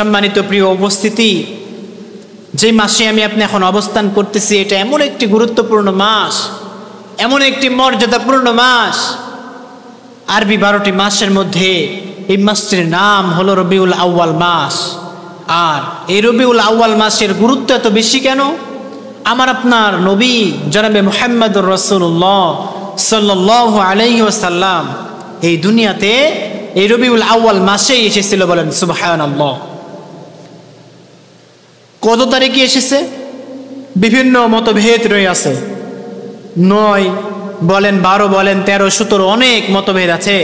সম্মানিত প্রিয় উপস্থিতি, যে মাসে আমি আপনি এখন অবস্থান করতেছি এটা এমন একটি গুরুত্বপূর্ণ মাস, এমন একটি মর্যাদাপূর্ণ মাস। আরবি 12টি মাসের মধ্যে এই মাসটির নাম হলো রবিউল আউয়াল মাস। আর এই রবিউল আউয়াল মাসের গুরুত্ব এত বেশি কেন? আমার আপনার নবী জনাবে মুহাম্মদুর রাসূলুল্লাহ সাল্লাল্লাহু আলাইহি ওয়াসাল্লাম এই দুনিয়াতে এই রবিউল আউয়াল মাসেই এসেছিল। বলেন সুবহানাল্লাহ। কত তারিখে এসেছে? বিভিন্ন মতভেদ রয়ে আছে। 9 বলেন, 12 বলেন, 13, 17 অনেক মতভেদ আছে।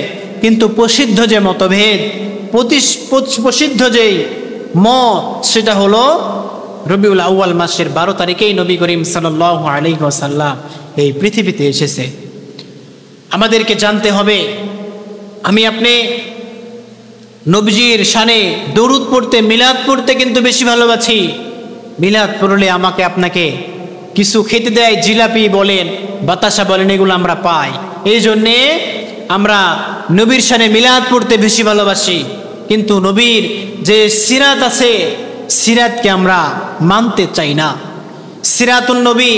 কিন্তু প্রসিদ্ধ যে মতভেদ, প্রসিদ্ধ যেই মত, সেটা হলো রবিউল আউয়াল মাসের 12 তারিখেই নবী করিম সাল্লাল্লাহু আলাইহি ওয়াসাল্লাম এই পৃথিবীতে এসেছে। আমাদেরকে জানতে হবে, আমি আপনি নবীজির শানে দরুদ পড়তে, মিলাদ পড়তে কিন্তু বেশি ভালোবাসি। মিলাদ পড়লে আমাকে আপনাকে কিছু খেতে দেয়, জিলাপি বলেন, বাতাসা বলেন, এগুলো আমরা পাই। এই জন্যে আমরা নবীর শানে মিলাদ পড়তে বেশি ভালোবাসি। কিন্তু নবীর যে সিরাত আছে, সিরাতকে আমরা মানতে চাই না। সিরাতুন নবী,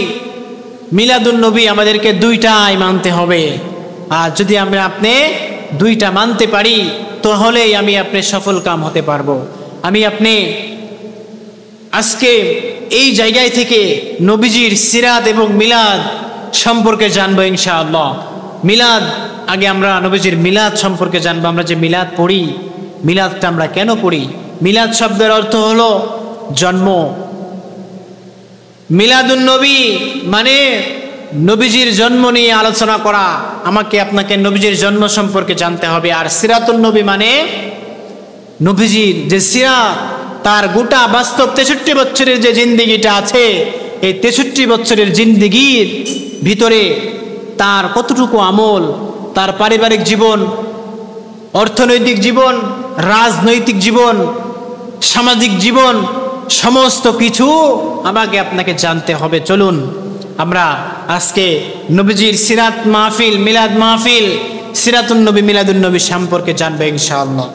মিলাদুন নবী আমাদেরকে দুইটাই মানতে হবে। আর যদি আমরা আপনি দুইটা মানতে পারি, তাহলেই আমি আপনি সফল কাম হতে পারবো। আমি আপনি আজকে এই জায়গায় থেকে নবীজির সিরাত এবং মিলাদ সম্পর্কে জানবো ইনশাআল্লাহ। মিলাদ, আগে আমরা নবীজির মিলাদ সম্পর্কে জানবো। আমরা যে মিলাদ পড়ি, মিলাদটা আমরা কেন পড়ি? মিলাদ শব্দের অর্থ হলো জন্ম। মিলাদুন নবী মানে নবীজির জন্ম নিয়ে আলোচনা করা। আমাকে আপনাকে নবীজির জন্ম সম্পর্কে জানতে হবে। আর সিরাতুন নবী মানে নবীজির যে সিরাত, তার গোটা বাস্তব 63 বছরের যে জিন্দিগিটা আছে, এই 63 বছরের জিন্দিগির ভিতরে তার কতটুকু আমল, তার পারিবারিক জীবন, অর্থনৈতিক জীবন, রাজনৈতিক জীবন, সামাজিক জীবন, সমস্ত কিছু আমাকে আপনাকে জানতে হবে। চলুন আমরা আজকে নবীজির সিরাত মাহফিল, মিলাদ মাহফিল, সিরাতুন নবী, মিলাদুন নবী সম্পর্কে জানবো ইনশাআল্লাহ।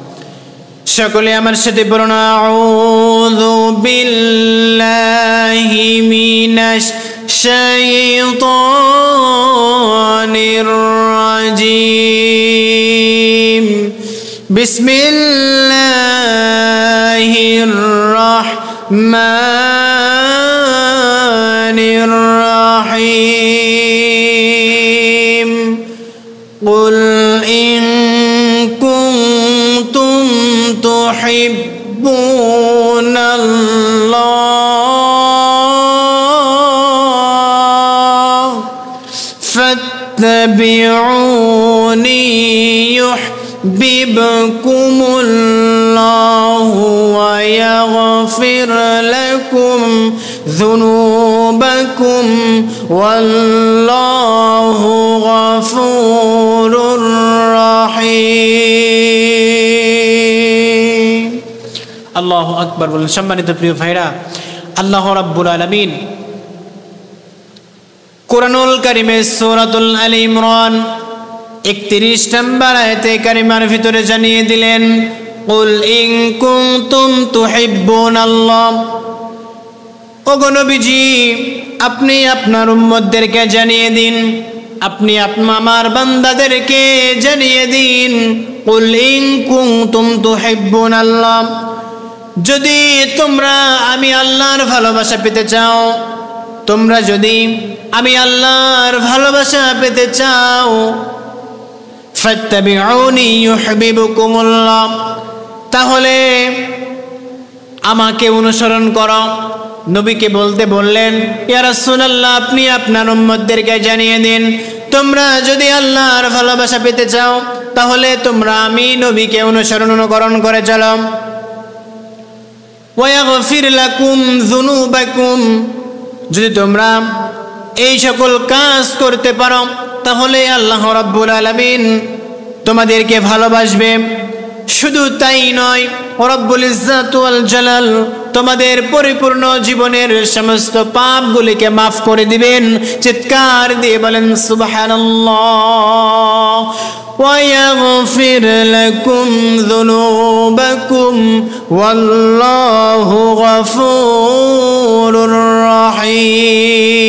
সকলে আমার সাথে বলুন, আউযু বিল্লাহি মিনাশ শাইতানির রাজিম। বিসমিল্লাহির রাহমানির রাহিম। কুল ইন কুনতুম তুহিব্বুনাল্লাহ ফাত্তাবিউনি يحببكمullahu wa yaghfir lakum dhunubakum wallahu ghafurur rahim। আল্লাহু আকবার বলেন। সম্মানিত প্রিয় ভাইরা, আল্লাহ রাব্বুল আলামিন কোরআনুল কারীমে সূরাতুল আল ইমরান 31 নম্বর আয়াতে কারিমার ভিতরে জানিয়ে দিলেন, কুল ইন কুনতুম তুহিব্বুনাল্লাহ। ওগো নবীজি, আপনি আপনার উম্মতদেরকে জানিয়ে দিন, আপনি আমার বান্দাদেরকে জানিয়ে দিন, কুল ইন কুনতুম তুহিব্বুনাল্লাহ, যদি তোমরা আমি আল্লাহর ভালোবাসা পেতে চাও, তোমরা যদি আমি আল্লাহর ভালোবাসা পেতে চাও, ফাত্তাবিউনি ইউহিব্বুকুমুল্লাহ, তাহলে আমাকে অনুসরণ করো। নবীকে বলতে বললেন, ইয়া রাসূলুল্লাহ, আপনি আপনার উম্মতদেরকে জানিয়ে দিন, তোমরা যদি আল্লাহর ভালোবাসা পেতে চাও, তাহলে তোমরা আমি নবীকে অনুকরণ করে চলো। ওয়া ইয়াগফির লাকুম যুনুবাকুম, যদি তোমরা এই সকল কাজ করতে পারো, তাহলে আল্লাহ রাব্বুল আলামিন তোমাদেরকে ভালোবাসবে। শুধু তাই নয়, রব্বুল ইজ্জাত ওয়াল জালাল তোমাদের পরিপূর্ণ জীবনের সমস্ত পাপগুলিকে মাফ করে দিবেন। চিৎকার দিয়ে বলেন সুবহানাল্লাহ। ويغفر لكم ذنوبكم والله غفور رحيم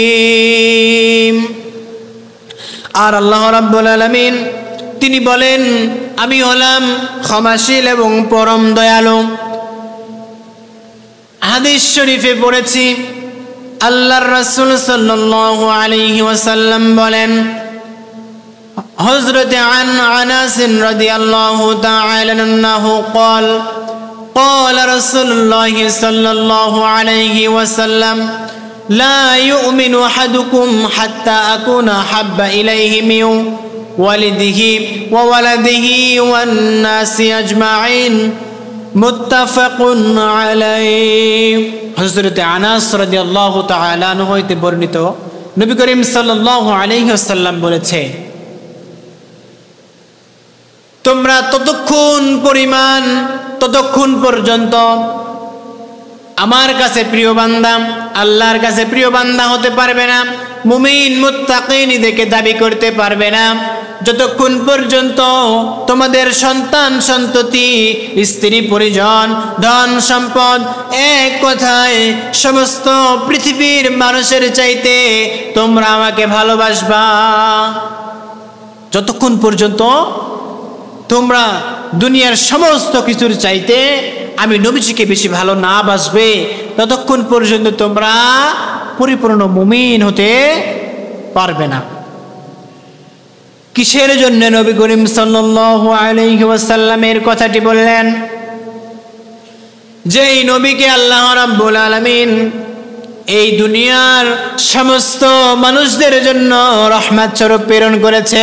আর আল্লাহ রাব্বুল আলামিন তিনি বলেন আমি হলাম ক্ষমাশীল এবং পরম দয়ালু হাদিস শরীফে পড়েছি আল্লাহর রাসূল সাল্লাল্লাহু আলাইহি ওয়াসাল্লাম বলেন হযরত আনাস রাদিয়াল্লাহু তাআলা আনহু قال قال رسول الله صلى الله عليه وسلم لا يؤمن أحدكم حتى أكون أحب إليه من والده وولده والناس أجمعين متفق عليه হযরত আনাস রাদিয়াল্লাহু তাআলা আনহু হইতে বর্ণিত নবী করিম সাল্লাল্লাহু আলাইহি ওয়াসাল্লাম বলেছে তোমরা ততক্ষণ পর্যন্ত আমার কাছে প্রিয় বান্দা আল্লাহর কাছে প্রিয় বান্দা হতে পারবে না মুমিন মুত্তাকিন দেখে দাবি করতে পারবে না যতক্ষণ পর্যন্ত তোমাদের সন্তান সন্ততি স্ত্রী পরিজন ধন সম্পদ এক কথায় সমস্ত পৃথিবীর মানুষের চাইতে তোমরা আমাকে ভালোবাসবা যতক্ষণ পর্যন্ত তোমরা দুনিয়ার সমস্ত কিছুর চাইতে আমি নবীজিকে বেশি ভালো না বাসবে ততক্ষণ পর্যন্ত তোমরা পরিপূর্ণ মুমিন হতে পারবে না কিসের জন্য নবী করিম সাল্লাল্লাহু আলাইহি ওয়াসাল্লামের কথাটি বললেন যেই নবীকে আল্লাহ রাব্বুল আলামিন এই দুনিয়ার সমস্ত মানুষদের জন্য রহমত স্বরূপ প্রেরণ করেছে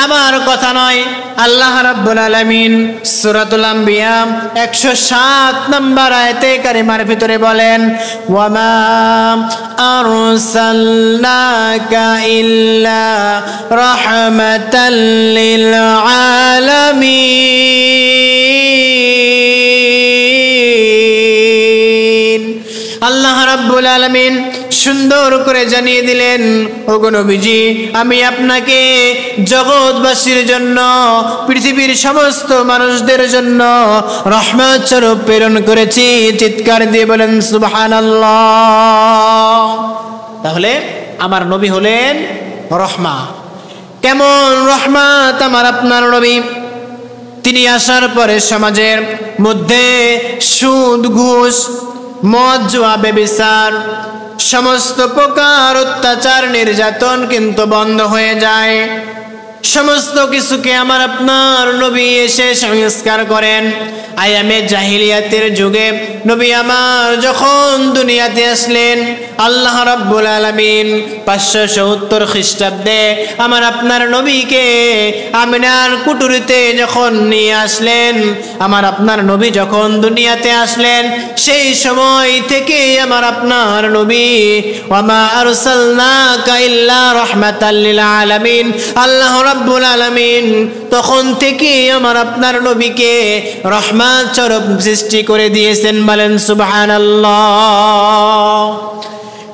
আমার কথা নয় আল্লাহ রাব্বুল আলামিন সূরাতুল আম্বিয়া 107 নম্বর আয়াতে কারিমার ভিতরে বলেন ওয়ামা আরসালনাকা ইল্লা রাহমাতাল লিল আলামিন আল্লাহ রাব্বুল আলামিন সুন্দর করে জানিয়ে দিলেন ওগো নবীজি আমি আপনাকে জগৎবাসীর জন্য পৃথিবীর সমস্ত মানুষদের জন্য রহমত স্বরূপ প্রেরণ করেছি চিৎকার দিয়ে বলেন সুবহানাল্লাহ তাহলে আমার নবী হলেন রহমা কেমন রহমত আমার আপনার নবী তিনি আসার পরে সমাজের মধ্যে সুদ ঘুষ মদ জুয়া ব্যভিচার সমস্ত প্রকার অত্যাচার নির্যাতন কিন্তু বন্ধ হয়ে যায় সমস্ত কিছুকে আমার আপনার নবী এসে সংস্কার করেন আয়ামে জাহিলিয়াতের যুগে নবী আমার যখন দুনিয়াতে আসলেন আল্লাহ রাব্বুল আলামিন 570 খ্রিস্টাব্দে আমার আপনার নবীকে আমিনার কুটুরিতে যখন নিয়ে আসলেন আমার আপনার নবী যখন দুনিয়াতে আসলেন সেই সময় থেকে আমার আপনার নবী ওয়ামা আরসালনাকা ইল্লা রাহমাতাল লিল আলামিন আল্লাহ রাব্বুল আলামিন তখন থেকে আমার আপনার নবীকে রহমত স্বরূপ সৃষ্টি করে দিয়েছেন বলেন সুবহানাল্লাহ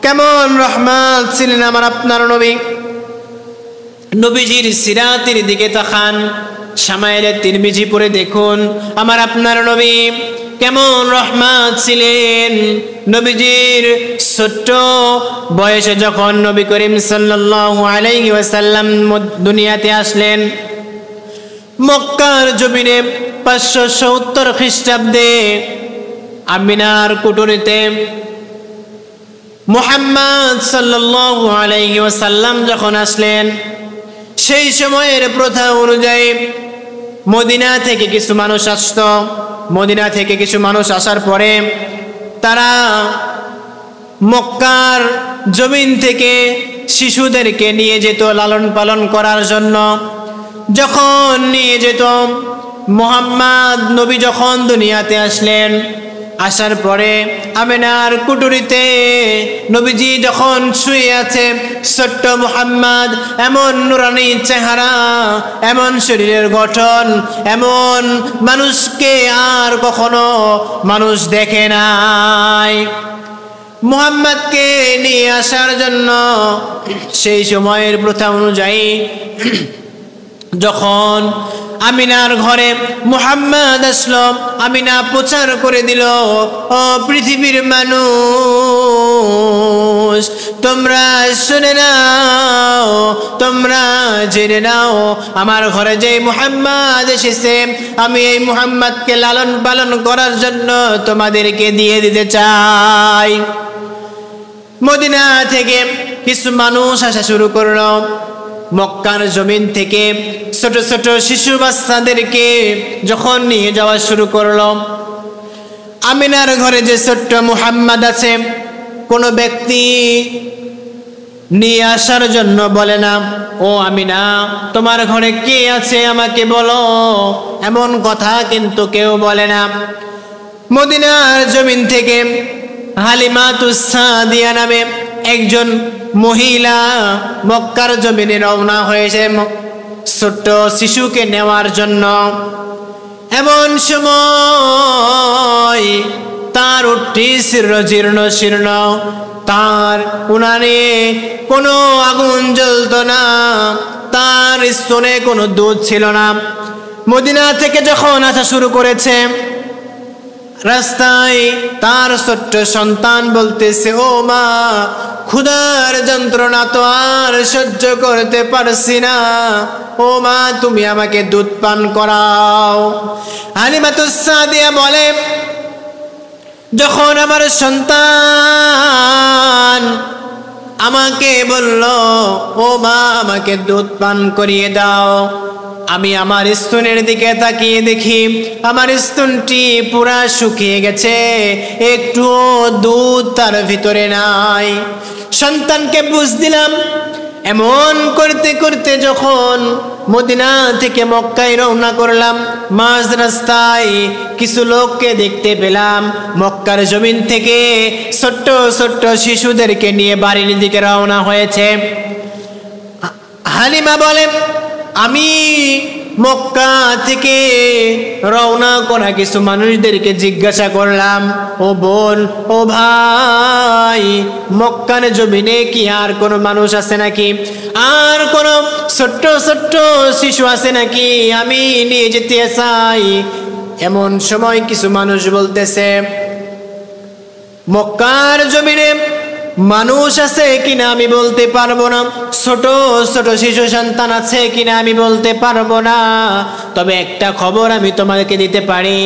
কেমন রহমত ছিলেন আমার আপনার নবী নবীজির সিরাতের দিকে তাকান শামাইলে তিরমিজি পড়ে দেখুন আমার আপনার নবী কেমন রহমত ছিলেন নবীজির ছোট্ট বয়সে যখন নবী করিম সাল্লাল্লাহু আলাইহি ওয়াসাল্লাম দুনিয়াতে আসলেন মক্কার জমিনে 570 খ্রিস্টাব্দে আমিনার কুটুরিতে মুহাম্মদ সাল্লাল্লাহু আলাইহি ওয়াসাল্লাম যখন আসলেন সেই সময়ের প্রথা অনুযায়ী মদিনা থেকে কিছু মানুষ আসতো মদিনা থেকে কিছু মানুষ আসার পরে তারা মক্কার জমিন থেকে শিশুদেরকে নিয়ে যেত লালন পালন করার জন্য যখন নিয়ে যেত মুহাম্মদ নবী যখন দুনিয়াতে আসলেন আসার পরে আমিনার কুটুরিতে নবীজি যখন শুয়ে আছে ছোট্ট মুহাম্মদ এমন নুরানি চেহারা এমন শরীরের গঠন এমন মানুষকে আর কখনো মানুষ দেখে নাই মুহাম্মদকে নিয়ে আসার জন্য সেই সময়ের প্রথা অনুযায়ী যখন আমিনার ঘরে মুহাম্মদ আসলো, আমিনা প্রচার করে দিল, ও পৃথিবীর মানুষ, তোমরা শুনে নাও, তোমরা জেনে নাও, আমার ঘরে যে মুহাম্মদ এসেছে, আমি এই মুহাম্মদকে লালন পালন করার জন্য তোমাদেরকে দিয়ে দিতে চাই। মদিনা থেকে কিছু মানুষ আসা শুরু করলো। মক্কার জমিন থেকে ছোট ছোট শিশু বাচ্চাদেরকে যখন নিয়ে যাওয়া শুরু করলো, আমিনার ঘরে যে ছোট্ট মুহাম্মদ আছে, কোনো ব্যক্তি নিয়ে আসার জন্য বলে না, ও আমিনা, তোমার ঘরে কে আছে আমাকে বলো, এমন কথা কিন্তু কেউ বলে না। মদিনার জমিন থেকে হালিমাতুস সাদিয়া নামে একজন মহিলা মক্কার জমিনে রওনা হয়েছে ছোট্ট শিশুকে নেওয়ার জন্য। এমন সময় তার উটটি জীর্ণ শীর্ণ, তার উনানে কোনো আগুন জ্বলত না, তার স্তনে কোনো দুধ ছিল না। মদিনা থেকে যখন আসা শুরু করেছে, রাস্তায় তার ছোট্ট সন্তান বলতেছে, ও মা, ক্ষুধার যন্ত্রণা তো আর সহ্য করতে পারছি না, ও মা, তুমি আমাকে দুধ পান করাও। হালিমাতুস সাদিয়া বলে, যখন আমার সন্তান আমাকে বলল, ও মা, আমাকে দুধ পান করিয়ে দাও, আমি আমার স্তনের দিকে তাকিয়ে দেখি আমার স্তনটি পুরা শুকিয়ে গেছে, একটু দুধ তার ভিতরে নাই। সন্তানকে বুঝ দিলাম। এমন করতে করতে যখন মদিনা থেকে মক্কায় রওনা করলাম, মাঝ রাস্তায় কিছু লোককে দেখতে পেলাম মক্কার জমিন থেকে ছোট্ট ছোট্ট শিশুদেরকে নিয়ে বাড়ির দিকে রওনা হয়েছে। হালিমা বলে, আমি মক্কা থেকে রওনা করা কিছু মানুষদেরকে জিজ্ঞাসা করলাম, ও বোন, ও ভাই, মক্কার জমিনে কি আর কোনো মানুষ আছে নাকি, আর কোনো ছোট্ট ছোট্ট শিশু আছে নাকি, আমি নিয়ে যেতে চাই। এমন সময় কিছু মানুষ বলতেছে, মক্কার জমিনে মানুষ আছে কিনা আমি বলতে পারবো না, ছোট ছোট শিশু সন্তান আছে কিনা আমি বলতে পারবো না, তবে একটা খবর আমি তোমাদেরকে দিতে পারি,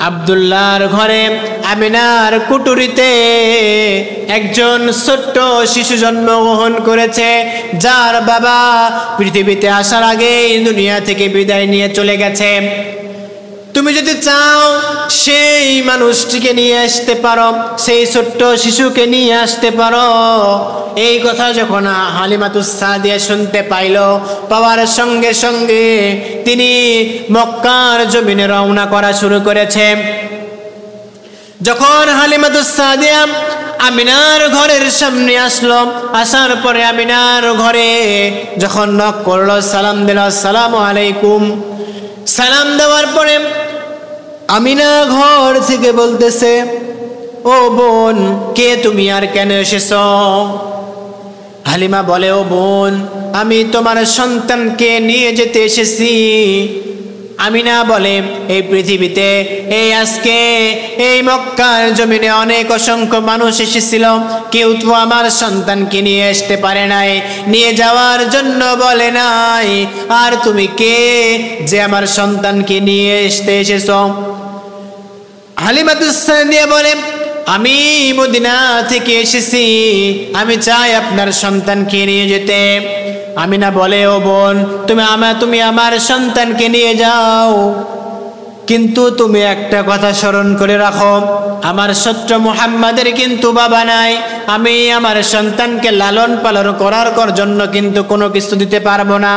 আব্দুল্লাহর ঘরে আমিনার কুটুরিতে একজন ছোট্ট শিশু জন্মগ্রহণ করেছে, যার বাবা পৃথিবীতে আসার আগেই দুনিয়া থেকে বিদায় নিয়ে চলে গেছে। তুমি যদি চাও সেই মানুষটিকে নিয়ে আসতে পারো, সেই ছোট্ট শিশুকে নিয়ে আসতে পারো। এই কথা যখন হালিমাতুস সাদিয়া শুনতে পাইল, পাওয়ার সঙ্গে সঙ্গে তিনি মক্কার জমিনে রওনা করা শুরু করেছে। যখন হালিমাতুস সাদিয়া আমিনার ঘরের সামনে আসলো, আসার পরে আমিনার ঘরে যখন নক করলো, সালাম দিল, আসসালামু আলাইকুম। সালাম দেওয়ার পরে আমিনা ঘর থেকে বলতেছে, ও বোন, কে তুমি আর কেন এসেছ? হালিমা বলে, ও বোন, আমি তোমার সন্তানকে নিয়ে যেতে এসেছি। আমিনা বলে, এই পৃথিবীতে এই আজকে এই মক্কার জমিনে অনেক অসংখ্য মানুষ এসেছিল, কেউ তো আমার সন্তানকে নিয়ে আসতে পারে নাই, নিয়ে যাওয়ার জন্য বলে নাই, আর তুমি কে যে আমার সন্তানকে নিয়ে আসতে এসেছ? হালিমাতুস সাদিয়া বলে, আমি মদিনা থেকে এসেছি, আমি চাই আপনার সন্তানকে নিয়ে যেতে। আমিনা বলে, ও বোন, তুমি আমার সন্তানকে নিয়ে যাও, কিন্তু তুমি একটা কথা স্মরণ করে রাখো, আমার ছোট্ট মুহাম্মাদের কিন্তু বাবা নাই, আমি আমার সন্তানকে লালন পালন করার জন্য কিন্তু কোনো কিছু দিতে পারবো না।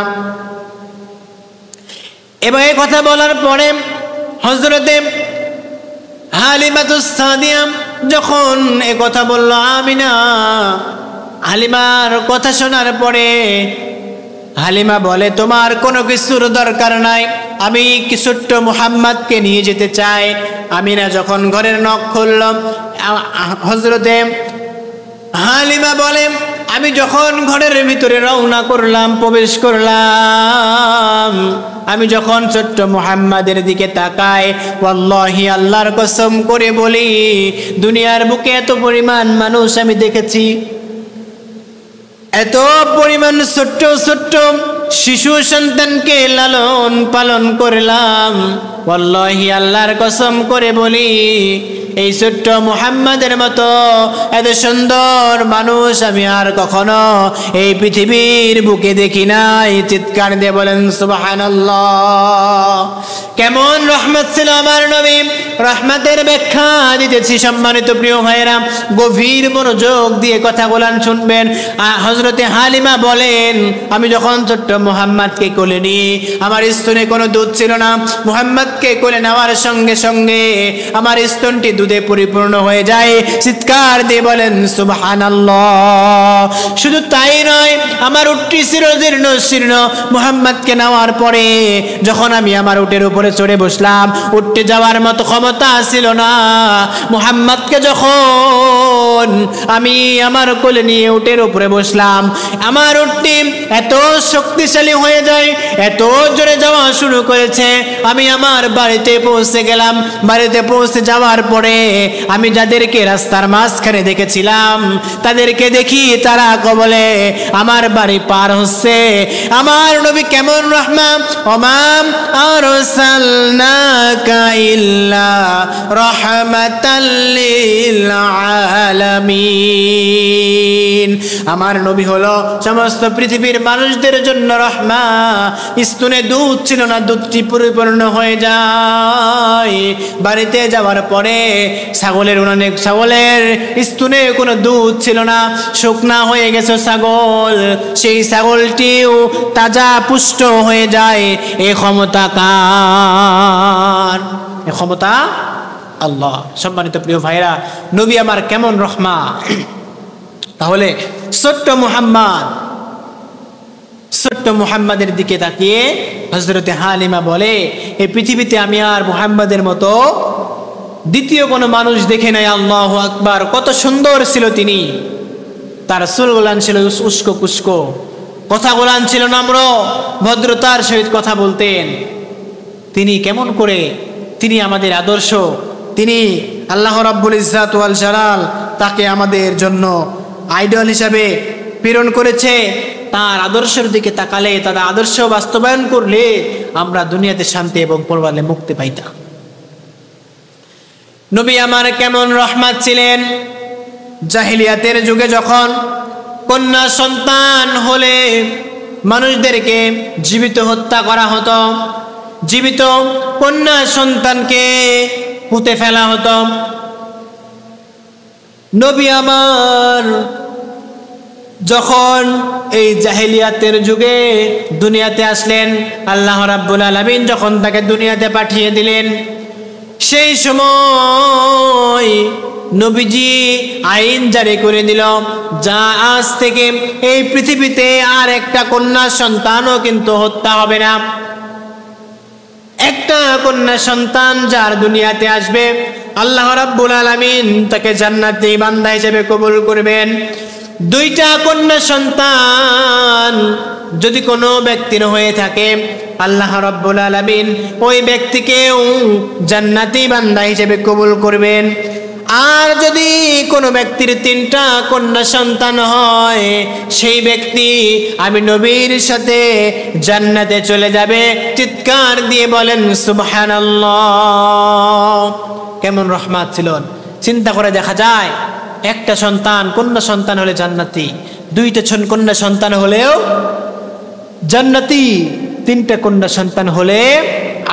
এবার এই কথা বলার পরে হযরতে হালিমাতুস সাদিয়া যখন এ কথা বলল, আমিনা হালিমার কথা শোনার পরে হালিমা বলে, তোমার কোনো কিছুর দরকার নাই, আমি ছোট্ট মুহাম্মদকে নিয়ে যেতে চাই। আমিনা যখন ঘরের নখ খুলল, হযরতে হালিমা বলে, আমি যখন ঘরের ভিতরে রওনা করলাম, প্রবেশ করলাম, আমি যখন ছোট্ট মুহাম্মাদের দিকে তাকাই, ওয়াল্লাহি আল্লাহর কসম করে বলি, দুনিয়ার বুকে এত পরিমাণ মানুষ আমি দেখেছি, এত পরিমাণ ছোট্ট ছোট্ট শিশু সন্তানকে লালন পালন করলাম। ওয়াল্লাহি আল্লাহর কসম করে বলি, এই ছোট্ট মুহাম্মাদের মতো এত সুন্দর মানুষ আমি আর কখনো এই পৃথিবীর বুকে দেখি নাই। চিৎকার দিয়ে বলেন সুবহানাল্লাহ। কেমন রহমত ছিল আমার নবী, রহমতের ব্যাখ্যা দিতেছি সম্মানিত প্রিয় ভাইরা, গভীর মনোযোগ দিয়ে কথাগুলো শুনবেন। হযরতে হালিমা বলেন, আমি যখন ছোট্ট মুহাম্মাদকে কোলে নিয়ে, আমার স্তনে কোনো দুধ ছিল না, মুহাম্মাদকে কোলে নেওয়ার সঙ্গে সঙ্গে আমার স্তনটি দুধে পরিপূর্ণ হয়ে যায়। চিৎকার দিয়ে বলেন সুবহানাল্লাহ। শুধু তাই নয়, আমার উটটি ছিল জীর্ণ শীর্ণ, মুহাম্মাদকে নেওয়ার পরে যখন আমি আমার উটের উপরে চড়ে বসলাম, উঠতে যাওয়ার মতো ক্ষমতা ছিল না। মুহাম্মাদকে যখন আমি আমার কোলে নিয়ে উটের উপরে বসলাম, আমার উটটি এত শক্তিশালী হয়ে যায়, এত জোরে যাওয়া শুরু করেছে। আমি আমার বাড়িতে পৌঁছে গেলাম। বাড়িতে পৌঁছে যাওয়ার পরে আমি যাদেরকে রাস্তার মাঝখানে দেখেছিলাম, তাদেরকে দেখি তারা কবলে আমার বাড়ি পার হচ্ছে। আমার নবী কেমন রহমান, ওমাম আরসালনাকা ইল্লা রাহমাতাল লিল আলামিন। আমার নবী হলো সমস্ত পৃথিবীর মানুষদের জন্য রহমা। স্তনে দুধ ছিল না, দুধটি পরিপূর্ণ হয়ে যায়। বাড়িতে যাওয়ার পরে ছাগলের স্তনে কোনো দুধ ছিল না, শুকনা হয়ে গেছে ছাগল, সেই ছাগলটিও তাজা পুষ্ট হয়ে যায়। এই ক্ষমতা কার? এই ক্ষমতা আল্লাহ। সম্মানিত প্রিয় ভাইরা, নবী আমার কেমন রহমা। তাহলে ছোট্ট মুহাম্মাদের দিকে তাকিয়ে হযরতে হালিমা বলে, এই পৃথিবীতে আমি আর মুহাম্মাদের মতো দ্বিতীয় কোনো মানুষ দেখে নাই। আল্লাহু আকবার। কত সুন্দর ছিল তিনি। তার চুলগুলান ছিল উস্কো কুস্কো, কথাগুলান ছিল নম্র, ভদ্রতার সহিত কথা বলতেন। তিনি কেমন করে, তিনি আমাদের আদর্শ, তিনি আল্লাহ রাব্বুল ইজ্জাত ওয়াল জালাল তাকে আমাদের জন্য আইডল হিসাবে প্রেরণ করেছে। তার আদর্শের দিকে তাকালে, তার আদর্শ বাস্তবায়ন করলে আমরা দুনিয়াতে শান্তি এবং পরকালে মুক্তি পাইতাম। নবী আমার কেমন রহমত ছিলেন। জাহিলিয়াতের যুগে যখন কন্যা সন্তান হলে মানুষদেরকে জীবিত হত্যা করা হতো, জীবিত কন্যা সন্তানকে পুঁতে ফেলা হতো। নবী আমার যখন এই জাহিলিয়াতের যুগে দুনিয়াতে আসলেন, আল্লাহ রাব্বুল আলামিন যখন তাকে দুনিয়াতে পাঠিয়ে দিলেন, সেই সময় নবীজি আইন জারি করে দিল, যা আজ থেকে এই পৃথিবীতে আর একটা কন্যা সন্তানও কিন্তু হত্যা হবে না। একটা কন্যা সন্তান যার দুনিয়াতে আসবে, আল্লাহ রাব্বুল আলামিন তাকে জান্নাতি বান্দা হিসেবে কবুল করবেন। দুইটা কন্যা সন্তান যদি কোনো ব্যক্তির হয়ে থাকে, আল্লাহ রাব্বুল আলামিন ওই ব্যক্তিকেও জান্নাতি বান্দা হিসেবে কবুল করবেন। আর যদি কোনো ব্যক্তির তিনটা কন্যা সন্তান হয়, সেই ব্যক্তি আমি নবীর সাথে জান্নাতে চলে যাবে। চিৎকার দিয়ে বলেন সুবহানাল্লাহ। কেমন রহমত ছিল। চিন্তা করে দেখা যায়, একটা সন্তান কন্যা সন্তান হলে জান্নাতি, দুইটা কন্যা সন্তান হলেও জান্নাতি, তিনটা কন্যা সন্তান হলে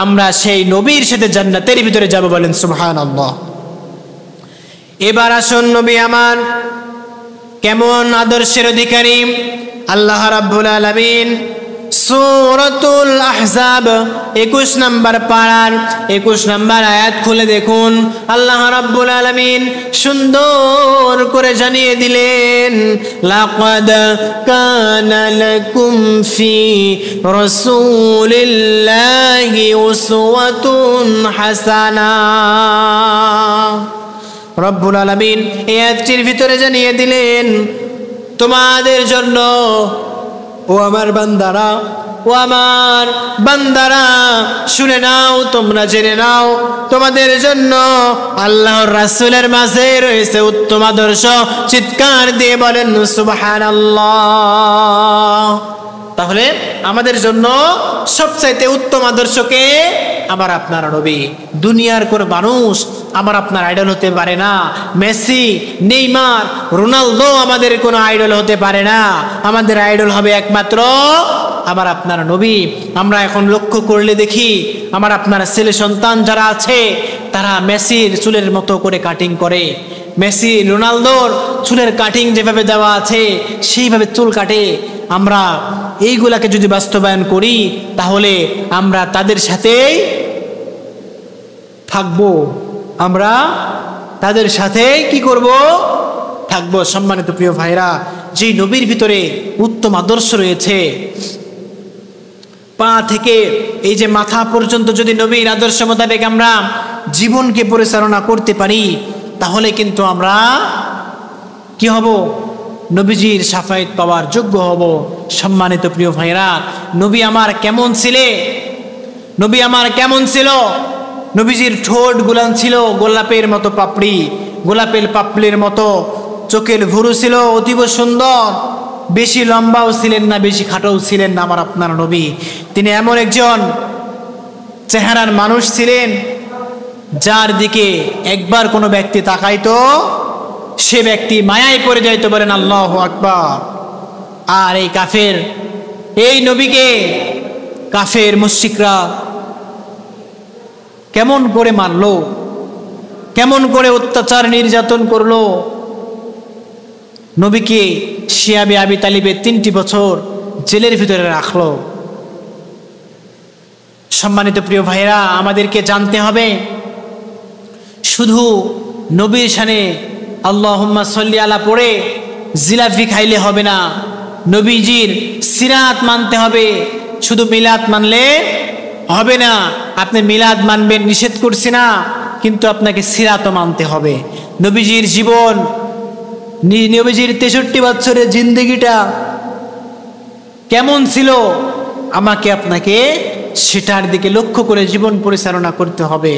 আমরা সেই নবীর সাথে জান্নাতের ভিতরে যাব। বলেন সুবহানাল্লাহ। এবার আসুন, নবী আমার কেমন আদর্শের অধিকারী। আল্লাহ রাব্বুল আলামিন সূরাতুল আহজাব 21 নম্বর পারার 21 নম্বর আয়াত খুলে দেখুন। আল্লাহ রাব্বুল আলামিন সুন্দর করে জানিয়ে দিলেন, লাকাদ কানা লাকুম ফি রাসূলিল্লাহি উসওয়াতুন হাসানাহ। রব্বুল আলামিন এই আয়াতটির ভিতরে জানিয়ে দিলেন, তোমাদের জন্য ও আমার বান্দারা, ও আমার বান্দারা শুনে নাও, তোমরা জেনে নাও, তোমাদের জন্য আল্লাহর রাসূলের মাঝে রয়েছে উত্তম আদর্শ। চিৎকার দিয়ে বলেন সুবহানাল্লাহ। তাহলে আমাদের জন্য সবচাইতে উত্তম আদর্শকে আমার আপনার নবী। দুনিয়ার কোন মানুষ আমার আপনার আইডল হতে পারে না। মেসি, নেইমার, রোনালদো আমাদের কোনো আইডল হতে পারে না। আমাদের আইডল হবে একমাত্র আমার আপনার নবী। আমরা এখন লক্ষ্য করলে দেখি আমার আপনার ছেলে সন্তান যারা আছে তারা মেসির চুলের মতো করে কাটিং করে। মেসি, রোনালদোর চুলের কাটিং যেভাবে দেওয়া আছে সেইভাবে চুল কাটে। আমরা এইগুলাকে যদি বাস্তবায়ন করি তাহলে আমরা তাদের সাথেই থাকবো, আমরা তাদের সাথে কি করব, থাকবো। সম্মানিত প্রিয় ভাইরা, যে নবীর ভিতরে উত্তম আদর্শ রয়েছে, পা থেকে এই যে মাথা পর্যন্ত যদি নবীর আদর্শ মোতাবেক আমরা জীবনকে পরিচালনা করতে পারি তাহলে কিন্তু আমরা কি হব, নবীজির শাফায়াত পাওয়ার যোগ্য হব। সম্মানিত প্রিয় ভাইরা, নবী আমার কেমন ছিলে, নবী আমার কেমন ছিল? নবীজির ঠোঁট গুলান ছিল গোলাপের মতো পাপড়ি, গোলাপের পাপড়ির মতো। চোখের ভুরু ছিল অতীব সুন্দর, বেশি লম্বাও ছিলেন না, বেশি খাটোও ছিলেন না আমার আপনার নবী। তিনি এমন একজন চেহারার মানুষ ছিলেন যার দিকে একবার কোনো ব্যক্তি তাকাইতো সে ব্যক্তি মায়ায় পড়ে যাইতো। বলেন আল্লাহু আকবার। আর এই কাফের, এই নবীকে কাফের মুশরিকরা কেমন করে মারলো, কেমন করে অত্যাচার নির্যাতন করলো। নবীকে শিয়াবে আবি তালিবে 3টি বছর জেলের ভিতরে রাখলো। সম্মানিত প্রিয় ভাইরা, আমাদেরকে জানতে হবে শুধু নবীর শানে আল্লাহুম্মা সাল্লি আলা পড়ে জিলাপি খাইলে হবে না, নবীজির সিরাত মানতে হবে। শুধু মিলাদ মানলে হবে না। আপনি মিলাদ মানবেন নিষেধ করছি না, কিন্তু আপনাকে সিরাতও মানতে হবে। নবীজির জীবন, নবীজির 63 বছরের জিন্দেগিটা কেমন ছিল আমাকে আপনাকে সেটার দিকে লক্ষ্য করে জীবন পরিচালনা করতে হবে।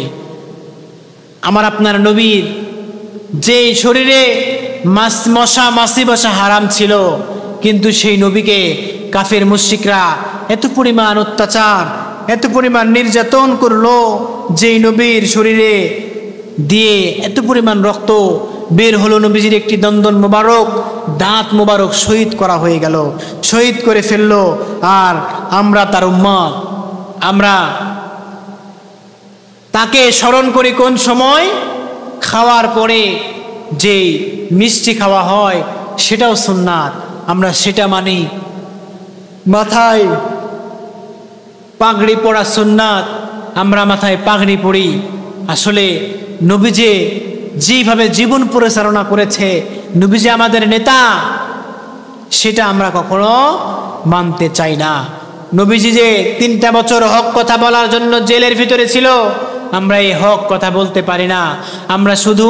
আমার আপনার নবীর যে শরীরে মশা মাছি বসা হারাম ছিল, কিন্তু সেই নবীকে কাফের মুশরিকরা এত পরিমাণ অত্যাচার, এত পরিমাণ নির্যাতন করলো, যেই নবীর শরীরে দিয়ে এত পরিমাণ রক্ত বের হলো। নবীজির একটি দন্দন মোবারক, দাঁত মোবারক শহীদ করা হয়ে গেল, শহীদ করে ফেললো। আর আমরা তার উম্মত, আমরা তাকে স্মরণ করি কোন সময়? খাওয়ার পরে যেই মিষ্টি খাওয়া হয় সেটাও সুন্নাত, আমরা সেটা মানি। মাথায় পাগড়ি পরা সুন্নাত, আমরা মাথায় পাগড়ি পরি। আসলে নবীজি যেভাবে জীবন পরিচালনা করেছে, নবীজি আমাদের নেতা, সেটা আমরা কখনো মানতে চাই না। নবীজি যে 3টা বছর হক কথা বলার জন্য জেলের ভিতরে ছিল, আমরা এই হক কথা বলতে পারি না। আমরা শুধু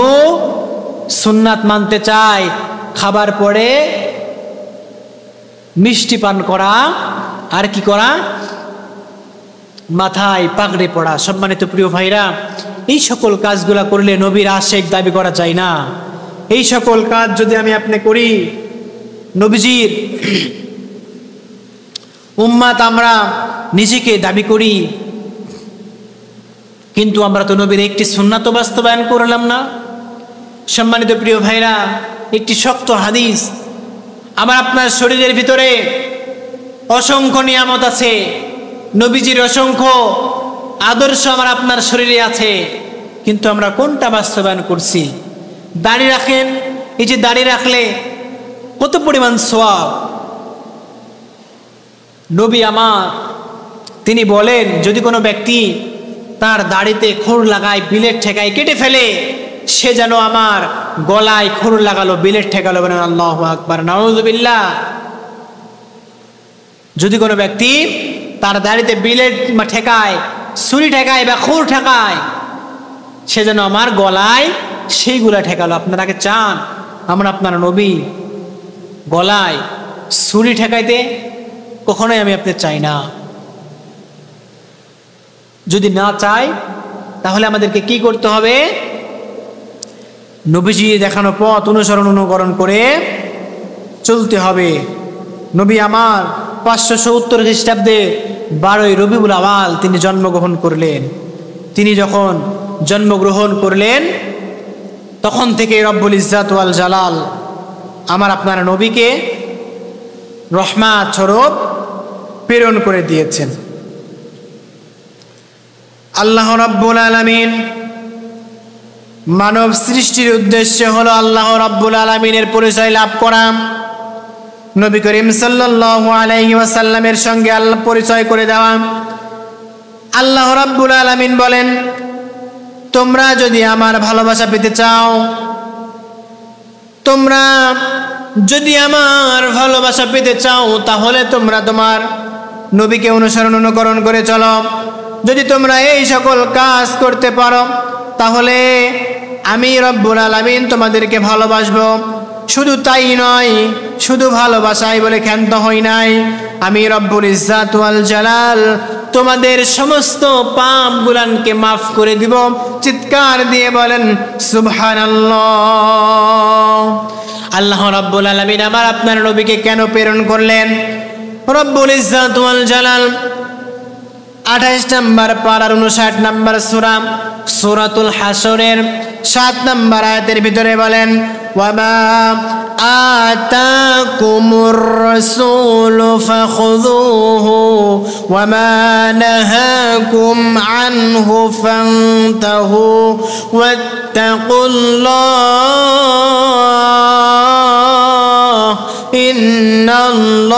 সুন্নাত মানতে চাই, খাবার পরে মিষ্টি পান করা, আর কি করা? মাথায় পাগড়ি পড়া। সম্মানিত প্রিয় ভাইরা, এই সকল কাজগুলা করলে নবীর আশেক দাবি করা যায় না। এই সকল কাজ যদি আমি আপনি করি, নবীজির উম্মাত আমরা নিজেকে দাবি করি, কিন্তু আমরা তো নবীর একটি সুন্নাত বাস্তবায়ন করলাম না। সম্মানিত প্রিয় ভাইরা, একটি শক্ত হাদিস, আমার আপনার শরীরের ভিতরে অসংখ্য নিয়ামত আছে, নবীজির অসংখ্য আদর্শ আমার আপনার শরীরে আছে, কিন্তু আমরা কোনটা বাস্তবায়ন করছি? দাড়ি রাখেন, এই যে দাড়ি রাখলে কত পরিমাণ সওয়াব। নবী আমার তিনি বলেন, যদি কোনো ব্যক্তি তার দাড়িতে খুর লাগায়, বিলেট ঠেকায়, কেটে ফেলে, সে যেন আমার গলায় খুর লাগালো, বিলেট ঠেকালো। বলেন আল্লাহু আকবার, নাউযুবিল্লাহ। যদি কোনো ব্যক্তি তার দাড়িতে বিলেট ঠেকায়, ছুরি ঠেকায় বা খুর ঠেকায়, সে যেন আমার গলায় সেইগুলা ঠেকালো। আপনারা চান আমরা আপনার নবী গলায় ছুরি ঠেকাইতে কখনোই আমি আপনি চাই না। যদি না চাই তাহলে আমাদেরকে কি করতে হবে? নবীজি দেখানো পথ অনুকরণ করে চলতে হবে। নবী আমার 570 খ্রিস্টাব্দে 12ই রবিউল আউয়াল তিনি জন্মগ্রহণ করলেন। তিনি যখন জন্মগ্রহণ করলেন তখন থেকে রব্বুল ইজ্জাত ওয়াল জালাল আমার আপনার নবীকে রহমত স্বরূপ প্রেরণ করে দিয়েছেন। আল্লাহ রাব্বুল আলামিন মানব সৃষ্টির উদ্দেশ্য হলো আল্লাহ রাব্বুল আলামিনের পরিচয় লাভ করা। নবী করিম সাল্লাল্লাহু আলাইহি ওয়াসাল্লামের সঙ্গে আল্লাহ পরিচয় করে দেওয়া। আল্লাহ রাব্বুল আলামিন বলেন, তোমরা যদি আমার ভালোবাসা পেতে চাও, তোমরা যদি আমার ভালোবাসা পেতে চাও তাহলে তোমরা তোমার নবীকে অনুকরণ করে চলো। যদি তোমরা এই সকল কাজ করতে পারো তাহলে আমি রব্বুল আলামিন তোমাদেরকে ভালোবাসবো। শুধু তাই নয়, শুধু ভালোবাসাই বলে ক্ষান্ত হই নাই, আমি রব্বুল ইজ্জাত ওয়াল জালাল তোমাদের সমস্ত পাপগুলোকে মাফ করে দিব। চিৎকার দিয়ে বলেন সুবহানাল্লাহ। আল্লাহ রাব্বুল আলামিন আমার আপনার নবীকে কেন প্রেরণ করলেন? রব্বুল ইজ্জাত ওয়াল জালাল 28 নম্বর পারার 59 নম্বর সূরা সূরাতুল হাসরের 7 নম্বর আয়াতের ভিতরে বলেন, ওয়ামা আতাকুমুর রাসূলু ফাখুযুহু ওয়ামা নাহাকুম আনহু ফান্তাহু ওয়াত্তাকুল্লাহ ইন্নাল্লাহা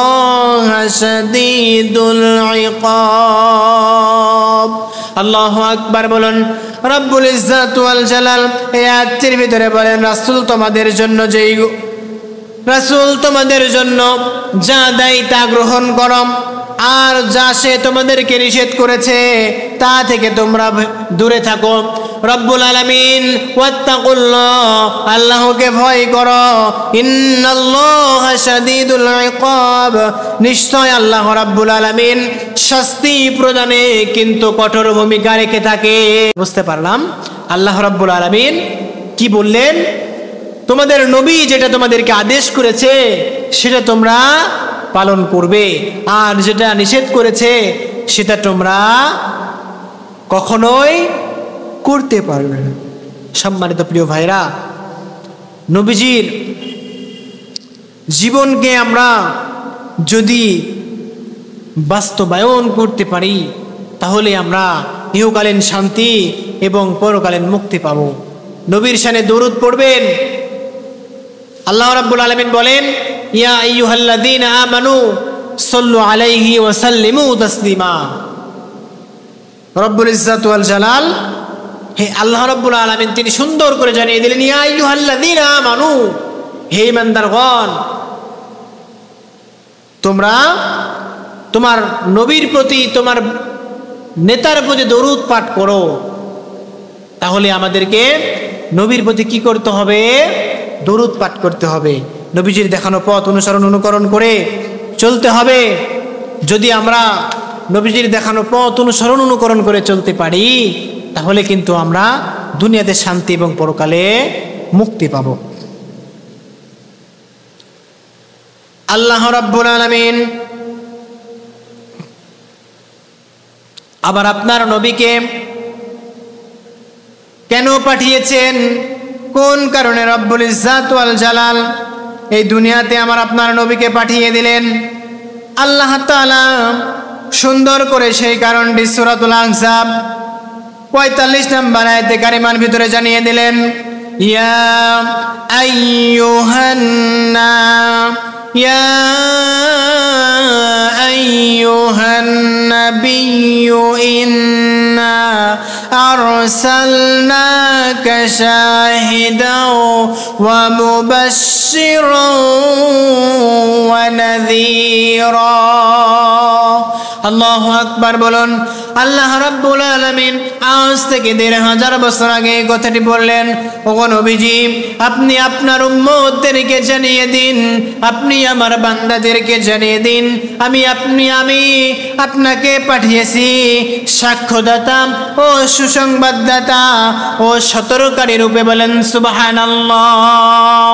শাদীদুল ইকাব। আল্লাহু আকবার বলুন। রব্বুল ইজ্জাত ওয়াল জালাল এই আয়াতের ভিতরে বলেন, রাসূল তোমাদের জন্য যা দেয় তা গ্রহণ করো, আর যা সে তোমাদেরকে নিষেধ করেছে তা থেকে তোমরা দূরে থাকো। রব্বুল আলামিন ওয়াত্তাকুল্লাহ, আল্লাহকে ভয় করো। ইন্নাল্লাহা শাদীদুল ইকাব, নিশ্চয় আল্লাহ রাব্বুল আলামিন শাস্তি প্রদানে কিন্তু কঠোর ভূমিকা রেখে থাকে। বুঝতে পারলাম আল্লাহ রাব্বুল আলামিন কি বললেন? তোমাদের নবী যেটা তোমাদেরকে আদেশ করেছে সেটা তোমরা পালন করবে, আর যেটা নিষেধ করেছে সেটা তোমরা কখনোই করতে পারবে না। সম্মানিত প্রিয় ভাইরা, নবীজির জীবনকে আমরা যদি বাস্তবায়ন করতে পারি তাহলে আমরা ইহকালীন শান্তি এবং পরকালীন মুক্তি পাব। নবীর শানে দরুদ পড়বেন। আল্লাহ রাব্বুল আলামিন বলেন, ইয়া আইয়ুহাল্লাযীনা আমানু সাল্লু আলাইহি ওয়া সাল্লিমু তাসলিমা। রব্বুল ইজ্জাত ওয়াল জালাল হে আল্লাহ রাব্বুল আলামিন তিনি সুন্দর করে জানিয়ে দিলেন, ইয়া আইয়ুহাল্লাযীনা আমানু, হে ঈমানদারগণ, তোমরা তোমার নবীর প্রতি, তোমার নেতার প্রতি দরুদ পাঠ করো। তাহলে আমাদেরকে নবীর প্রতি কি করতে হবে? দরুদ পাঠ করতে হবে। নবীজির দেখানো পথ অনুকরণ করে চলতে হবে। যদি আমরা নবীজির দেখানো পথ অনুকরণ করে চলতে পারি তাহলে কিন্তু আমরা দুনিয়াতে শান্তি এবং পরকালে মুক্তি পাব। আল্লাহ রাব্বুল আলামিন আবার আপনার নবীকে কেন পাঠিয়েছেন, কোন কারণে রব্বুল ইজ্জাত ওয়াল জালাল এই দুনিয়াতে আমার আপনার নবীকে পাঠিয়ে দিলেন, আল্লাহ তাআলা সুন্দর করে সেই কারণটি সূরাতুল আহজাব 45 নম্বর আয়াতে কারিমার ভিতরে জানিয়ে দিলেন, ইয়া আইয়ুহান নাবিয়্যু ইন্না আরসালনাকা শাহিদাও ومبشرا ونذيرا আল্লাহু আকবার বলুন। আল্লাহ রাব্বুল আলামিন আজ থেকে ১৫০০ বছর আগে এই কথাটি বললেন, ওগো নবীজি আপনি আপনার উম্মতদেরকে জানিয়ে দিন, আপনি আমার বান্দাদেরকে জানিয়ে দিন, আমি আপনাকে পাঠিয়েছি সাক্ষ্যদাতা ও সুসংবাদদাতা ও সতর্ককারী রূপে। বলেন সুবহানাল্লাহ।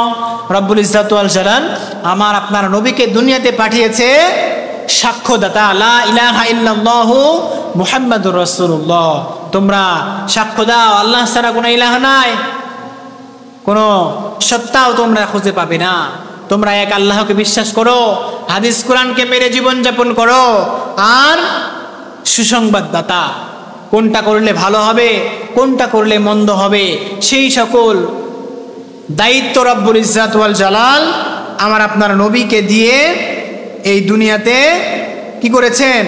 রব্বুল ইজ্জত ওয়াল জালাল আমার আপনার নবীকে দুনিয়াতে পাঠিয়েছে সাক্ষ্যদাতা, লা ইলাহা ইল্লাল্লাহু মুহাম্মাদুর রাসূলুল্লাহ। তোমরা সাক্ষ্য দাও আল্লাহ ছাড়া কোনো ইলাহ নাই, কোনো সত্তাও তোমরা খুঁজে পাবে না। তোমরা এক আল্লাহকে বিশ্বাস করো, হাদিস কোরআনকে মেনে জীবন যাপন করো, আর সুসংবাদদাতা কোনটা করলে ভালো হবে, কোনটা করলে মন্দ হবে, সেই সকল দায়িত্ব রব্বুল ইজ্জত ওয়াল জালাল আমার আপনার নবীকে দিয়ে এই দুনিয়াতে কি করেছেন,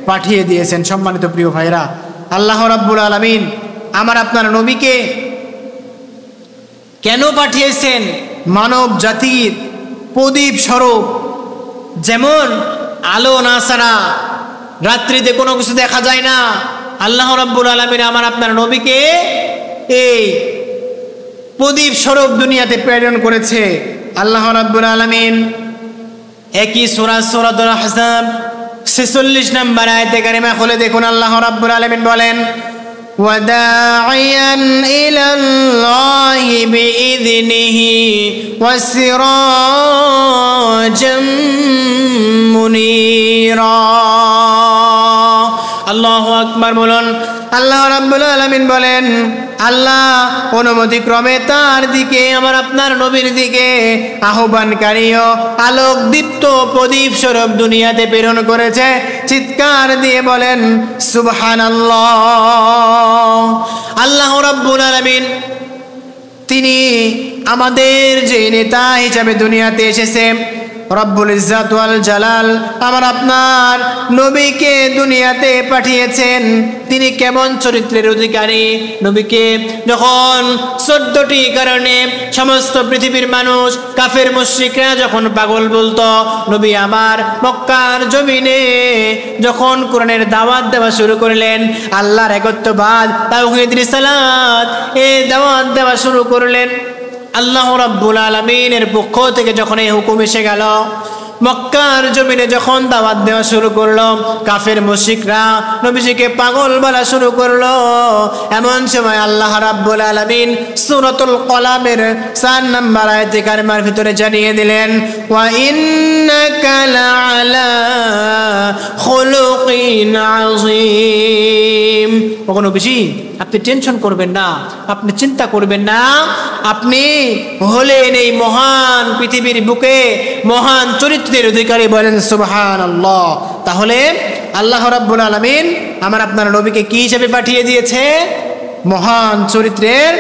পাঠিয়ে দিয়েছেন। সম্মানিত প্রিয় ভাইরা, আল্লাহ রাব্বুল আলামিন আমার আপনার নবীকে কেন পাঠিয়েছেন? মানব জাতির প্রদীপ স্বরূপ। যেমন আলো না ছাড়া রাত্রিতে কোনো কিছু দেখা যায় না, আল্লাহ রাব্বুল আলামিন আমার আপনার নবীকে এই প্রদীপ স্বরূপ দুনিয়াতে প্রেরণ করেছে। আল্লাহ রাব্বুল আলামিন একই সূরাতুল আহজাব ৪৬ নম্বর আয়াতে কারিমা খুলে দেখুন, আল্লাহ রাব্বুল আলামিন বলেন, ওয়াদাইয়ান ইলাল্লাহি বিইযনিহি ওয়াসিরাজাম মুনীরা। আল্লাহু আকবার বলুন। আল্লাহ রাব্বুল আলামিন বলেন, আল্লাহ অনুমতি ক্রমে তার দিকে আমার আপনার নবীর দিকে আহ্বানকারী ও আলোক দীপ্ত প্রদীপ স্বরূপ দুনিয়াতে প্রেরণ করেছে। চিৎকার দিয়ে বলেন সুবহানাল্লাহ। আল্লাহ রাব্বুল আলামিন তিনি আমাদের যে নেতা হিসাবে দুনিয়াতে এসেছে, রব্বুল ইজ্জত ওয়াল জালাল আমার আপনার নবীকে দুনিয়াতে পাঠিয়েছেন। তিনি কেমন চরিত্রের অধিকারী? নবীকে যখন 14টি কারণে সমস্ত পৃথিবীর মানুষ কাফের মুশরিকরা যখন পাগল বলতো, নবী আমার মক্কার জমিনে যখন কোরআনের দাওয়াত দেওয়া শুরু করলেন, আল্লাহর একত্ববাদ তাওহীদ রিসালাত এই দাওয়াত দেওয়া শুরু করলেন, আল্লাহ রাব্বুল আলামিনের পক্ষ থেকে যখন এই হুকুম এসে গেল, মক্কার জমিনে যখন দাওয়াত দেওয়া শুরু করলো, কাফের মুশরিকরা নবীজিকে পাগল বলা শুরু করলো। এমন সময় আল্লাহ রাব্বুল আলামিন সূরাতুল কলামের ৪ নম্বর আয়াতে কারিমার ভিতরে জানিয়ে দিলেন, ওয়া ইন্নাকা লাআলা খুলুকিন আযীম। ওগো নবীজি আপনি টেনশন করবেন না, আপনি চিন্তা করবেন না, আপনি হলেন এই মহান পৃথিবীর বুকে মহান চরিত্রের অধিকারী। বলেন সুবহানাল্লাহ। তাহলে আল্লাহ রাব্বুল আলামিন আমার আপনার নবীকে কি হিসেবে পাঠিয়ে দিয়েছে? মহান চরিত্রের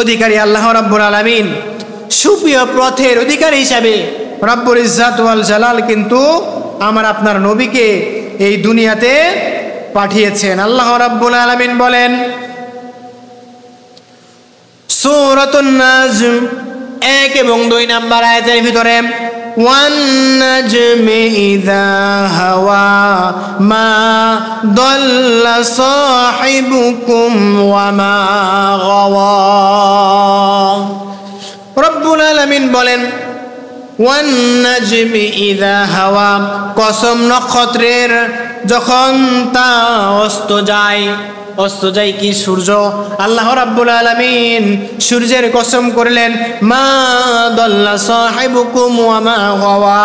অধিকারী। আল্লাহ রাব্বুল আলামিন সুপ্রিয় পথের অধিকারী হিসাবে রব্বুল ইজ্জত ওয়াল জালাল কিন্তু আমার আপনার নবীকে এই দুনিয়াতে পাঠিয়েছেন। আল্লাহ রাব্বুল আলামিন বলেন সূরাতুন নাজম ১ এবং ২ নম্বর আয়াতের ভিতরে, ওয়ান নাজমি ইযা হাওয়া মা দাল্লা সাহিবুকুম ওয়া মা গাওয়া। রব্বুল আলামিন বলেন ওয়ান নাজমি ইযা হাওয়া, কসম নক্ষত্রের যখন তা অস্ত যায়। অস্ত যায় কি? সূর্য। আল্লাহ রাব্বুল আলামিন সূর্যের কসম করলেন, মা দাল্লা সাহিবুকুম ওয়া মা গাওয়া,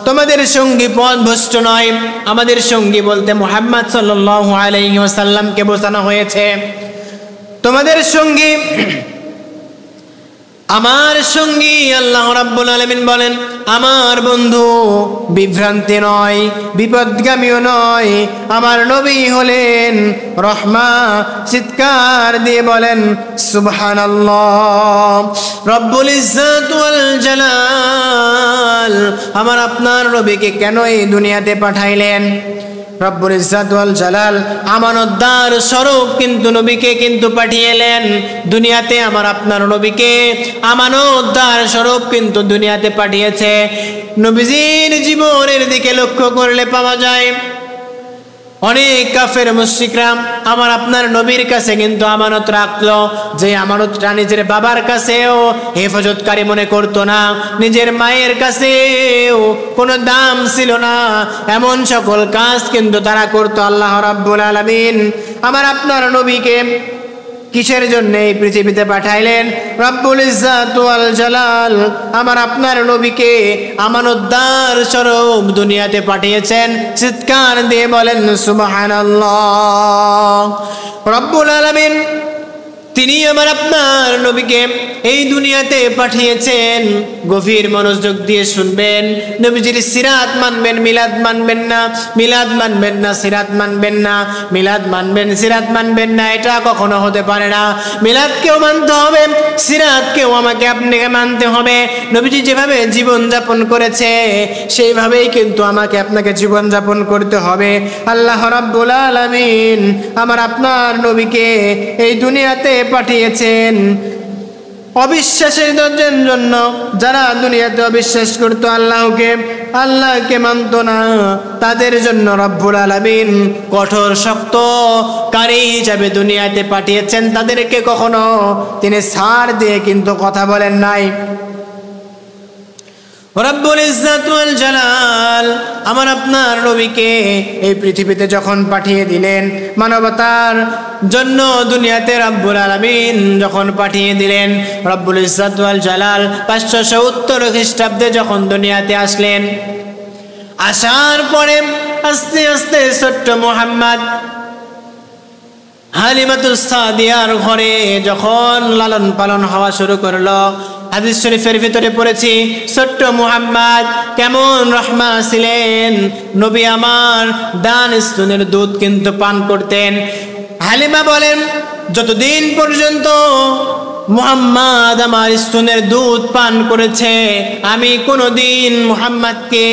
তোমাদের সঙ্গী পথভ্রষ্ট নয়। আমাদের সঙ্গী বলতে মুহাম্মদ সাল্লাল্লাহু আলাইহি ওয়াসাল্লামকে বোঝানো হয়েছে। তোমাদের সঙ্গী আমার সঙ্গী। আল্লাহ রাব্বুল আলামিন বলেন আমার বন্ধু বিভ্রান্তি নয়, বিপদগামীও নয়, আমার নবী হলেন রহমা। চিৎকার দিয়ে বলেন সুবহানাল্লাহ। রব্বুল ইজ্জত ওয়াল জালাল আমার আপনার নবীকে কেন এই দুনিয়াতে পাঠাইলেন? রব্বুল ইজ্জত ওয়াল জালাল আমানতদার স্বরূপ কিন্তু নবীকে কিন্তু পাঠিয়েলেন দুনিয়াতে। আমার আপনার নবীকে আমানতদার স্বরূপ কিন্তু দুনিয়াতে পাঠিয়েছে। নবীজির জীবনের দিকে লক্ষ্য করলে পাওয়া যায় অনেক কাফের মুশরিকরা আমার আপনার নবীর কাছে কিন্তু আমানত রাখলো, যে আমানতটা নিজের বাবার কাছেও হেফাজতকারী মনে করতো না, নিজের মায়ের কাছেও কোনো দাম ছিল না, এমন সকল কাজ কিন্তু তারা করতো। আল্লাহ রাব্বুল আলামিন আমার আপনার নবীকে কিসের জন্য এই পৃথিবীতে পাঠাইলেন? রব্বুল ইজ্জত ওয়াল জালাল আমার আপনার নবীকে আমানতদার স্বরূপ দুনিয়াতে পাঠিয়েছেন। চিৎকার দিয়ে বলেন সুবহানাল্লাহ। রব্বুল আলামিন তিনি আমার আপনার নবীকে এই দুনিয়াতে পাঠিয়েছেন। গভীর মনোযোগ দিয়ে শুনবেন। নবীজির সিরাত মানবেন, মিলাদ মানবেন না, মিলাদ মানবেন না, সিরাত মানবেন না, মিলাদ মানবেন, সিরাত মানবেন না, এটা কখনো হতে পারে না। মিলাদকেও মানতে হবে, সিরাতকেও আমাকে আপনাকে মানতে হবে। নবীজি যেভাবে জীবন যাপন করেছে সেইভাবেই কিন্তু আমাকে আপনাকে জীবন যাপন করতে হবে। আল্লাহ রাব্বুল আলামিন আমার আপনার নবীকে এই দুনিয়াতে পাঠিয়েছেন অবিশ্বাসীদের জন্য, যারা দুনিয়াতে অবিশ্বাস করতো, আল্লাহকে মানতো না, তাদের জন্য রব্বুল আলামিন কঠোর শক্তকারী হিসাবে দুনিয়াতে পাঠিয়েছেন। তাদেরকে কখনো তিনি ছাড় দিয়ে কিন্তু কথা বলেন নাই। রব্বুল ইজ্জত ওয়াল জালাল আমার আপনার নবীকে এই পৃথিবীতে যখন পাঠিয়ে দিলেন মানবতার জন্য দুনিয়াতে, রব্বুল আলামিন যখন পাঠিয়ে দিলেন, রব্বুল ইজ্জত ওয়াল জালাল 570 খ্রিস্টাব্দে যখন দুনিয়াতে আসলেন, আসার পরে আস্তে আস্তে ছোট্ট মুহাম্মদ হালিমাতুস সাদিয়ার ঘরে যখন লালন পালন হওয়া শুরু করলো, হাদিস শরীফের ভিতরে পড়েছি ছোট্ট মুহাম্মদ কেমন রহমা ছিলেন। নবী আমার ডান স্তনের দুধ কিন্তু পান করতেন। হালিমা বলেন যতদিন পর্যন্ত মুহাম্মদ আমার স্তনের দুধ পান করেছে আমি কোনোদিন মুহাম্মদকে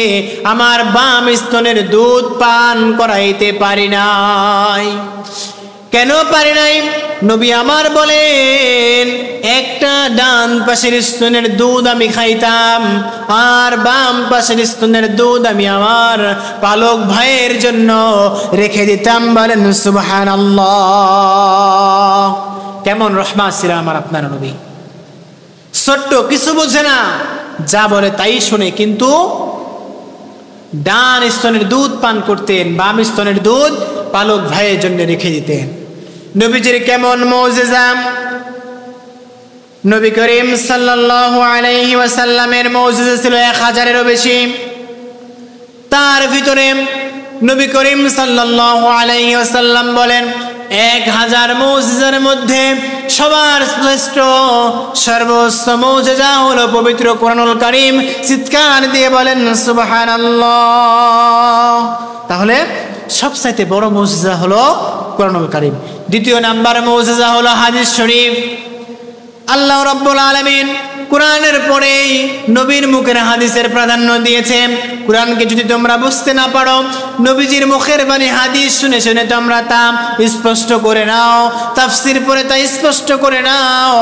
আমার বাম স্তনের দুধ পান করাইতে পারি নাই। কেন পারি নাই? নবী আমার বলেন একটা ডান পাশের স্তনের দুধ আমি খাইতাম আর বাম পাশের স্তনের দুধ আমি আমার পালক ভাইয়ের জন্য রেখে দিতাম। বলেন সুবহানাল্লাহ। কেমন রহমা ছিল আমার আপনার নবী। ছোট্ট, কিছু বোঝে না, যা বলে তাই শুনে, কিন্তু ডান স্তনের দুধ পান করতেন, বাম স্তনের দুধ পালক ভাইয়ের জন্য রেখে দিতেন। নবীজির কেমন মুজিজা! নবী করিম সাল্লাল্লাহু আলাইহি ওয়াসাল্লামের মুজিজা ছিল 1000-এরও বেশি। তার ভিতরে নবী করিম সাল্লাল্লাহু আলাইহি ওয়াসাল্লাম বলেন 1000 মুজিজার মধ্যে সবার শ্রেষ্ঠ সর্বোচ্চ মুজিজা হলো পবিত্র কোরআনুল কারীম। চিৎকার দিয়ে বলেন সুবহানাল্লাহ। তাহলে সবচাইতে বড় মুজিজা হলো কোরআনুল কারীম। দ্বিতীয় নাম্বার মুজিজা হলো হাদিস শরীফ। আল্লাহ রাব্বুল আলামিন কোরআনের পরেই নবীর মুখের হাদিসের প্রাধান্য দিয়েছে। কোরআনকে যদি তোমরা বুঝতে না পারো, নবীজির মুখের বাণী হাদিস শুনে শুনে তোমরা তা স্পষ্ট করে নাও, তাফসীর পড়ে তা স্পষ্ট করে নাও।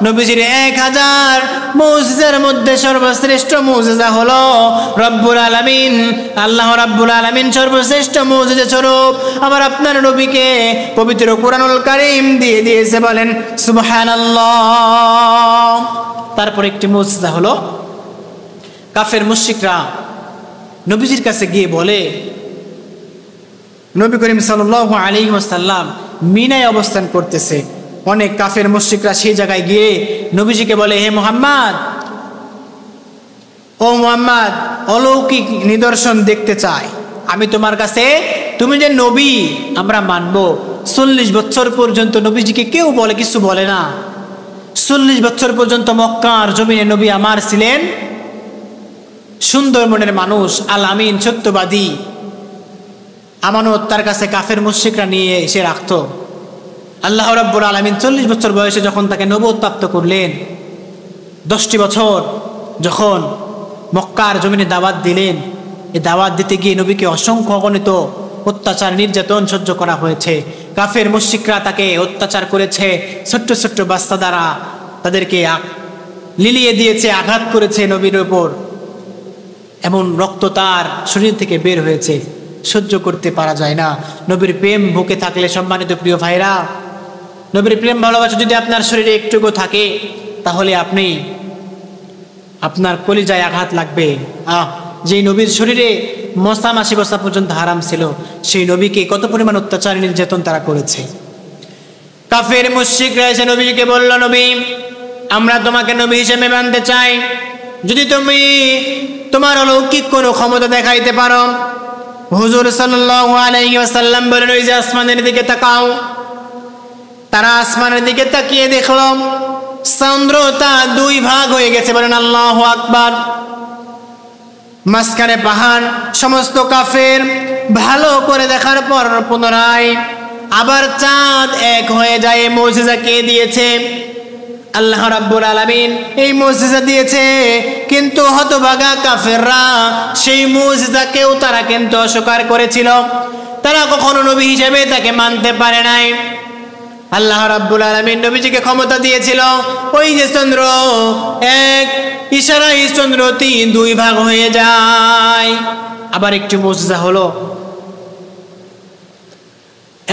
নবীজির 1000 মুজিজার মধ্যে সর্বশ্রেষ্ঠ মুজিজা হলো রব্বুল আলামিন, আল্লাহ রাব্বুল আলামিন সর্বশ্রেষ্ঠ মুজিজা স্বরূপ আমার আপনার নবীকে পবিত্র কোরআনুল কারীম দিয়ে দিয়েছে। বলেন সুবহানাল্লাহ। তারপর একটি মুজিজা হলো কাফের মুশরিকরা নবীজির কাছে গিয়ে বলে, নবী করিম সাল্লাল্লাহু আলাইহি ওয়াসাল্লাম মিনায় অবস্থান করতেছে। অনেক কাফের মুশরিকরা সেই জায়গায় গিয়ে নবীজিকে বলে, হে মুহাম্মদ, ও মুহাম্মদ, অলৌকিক নিদর্শন দেখতে চাই আমি তোমার কাছে, তুমি যে নবী আমরা মানব। 40 বছর পর্যন্ত নবীজিকে কেউ বলে কিছু বলে না। 40 বছর পর্যন্ত মক্কার জমিনে নবী আমার ছিলেন সুন্দর মনের মানুষ, আল আমিন, সত্যবাদী। আমানত তার কাছে কাফের মুশরিকরা নিয়ে এসে রাখত। আল্লাহ রাব্বুল আলামিন 40 বছর বয়সে যখন তাকে নবুয়ত প্রাপ্ত করলেন, 10টি বছর যখন মক্কার জমিনে দাওয়াত দিলেন, এই দাওয়াত দিতে গিয়ে নবীকে অসংখ্য অগণিত অত্যাচার নির্যাতন সহ্য করা হয়েছে। কাফের মুশরিকরা তাকে অত্যাচার করেছে, ছোট্ট ছোট্ট বাচ্চা দ্বারা তাদেরকে লিলিয়ে দিয়েছে, আঘাত করেছে নবীর উপর, এমন রক্ত তার শরীর থেকে বের হয়েছে, সহ্য করতে পারা যায় না। নবীর প্রেম বুকে থাকলে, সম্মানিত প্রিয় ভাইরা, নবীর প্রেম ভালোবাসা যদি আপনার শরীরে একটুকু থাকে, তাহলে আপনার কলিজায় আঘাত লাগবে। যেই নবীর শরীরে মশা মাছি বসা পর্যন্ত হারাম ছিল, সেই নবীকে কত পরিমাণ অত্যাচার নির্যাতন তারা করেছে। কাফের মুশরিকরা এসে নবীকে বলল, নবী, আমরা তোমাকে নবী হিসেবে মানতে চাই, যদি তুমি তোমার অলৌকিক কোনো ক্ষমতা দেখাইতে পারো। হুজুর সাল্লাল্লাহু আলাইহি ওয়াসাল্লাম বলেন, ওই যে আসমানের দিকে তাকাও। তারা আসমানের দিকে তাকিয়ে দেখল চন্দ্রটা দুই ভাগ হয়ে গেছে। বলেন আল্লাহু আকবার। মাঝখানে পাহাড়। সমস্ত কাফের ভালো করে দেখার পর পুনরায় আবার চাঁদ এক হয়ে যায়। মুজিজা কে দিয়েছে? আল্লাহ রাব্বুল আলামিন এই মুজিজা দিয়েছে, কিন্তু হতভাগা কাফেররা সেই মুজিজাকেও তারা কিন্তু অস্বীকার করেছিল। তারা কখনো নবী হিসেবে তাকে মানতে পারে নাই। আল্লাহ রাব্বুল আলামিন নবীজিকে ক্ষমতা দিয়েছিল, ওই যে চন্দ্র এক ইশারায় চন্দ্রটি দুই ভাগ হয়ে যায়। আবার একটি মুজিজা হলো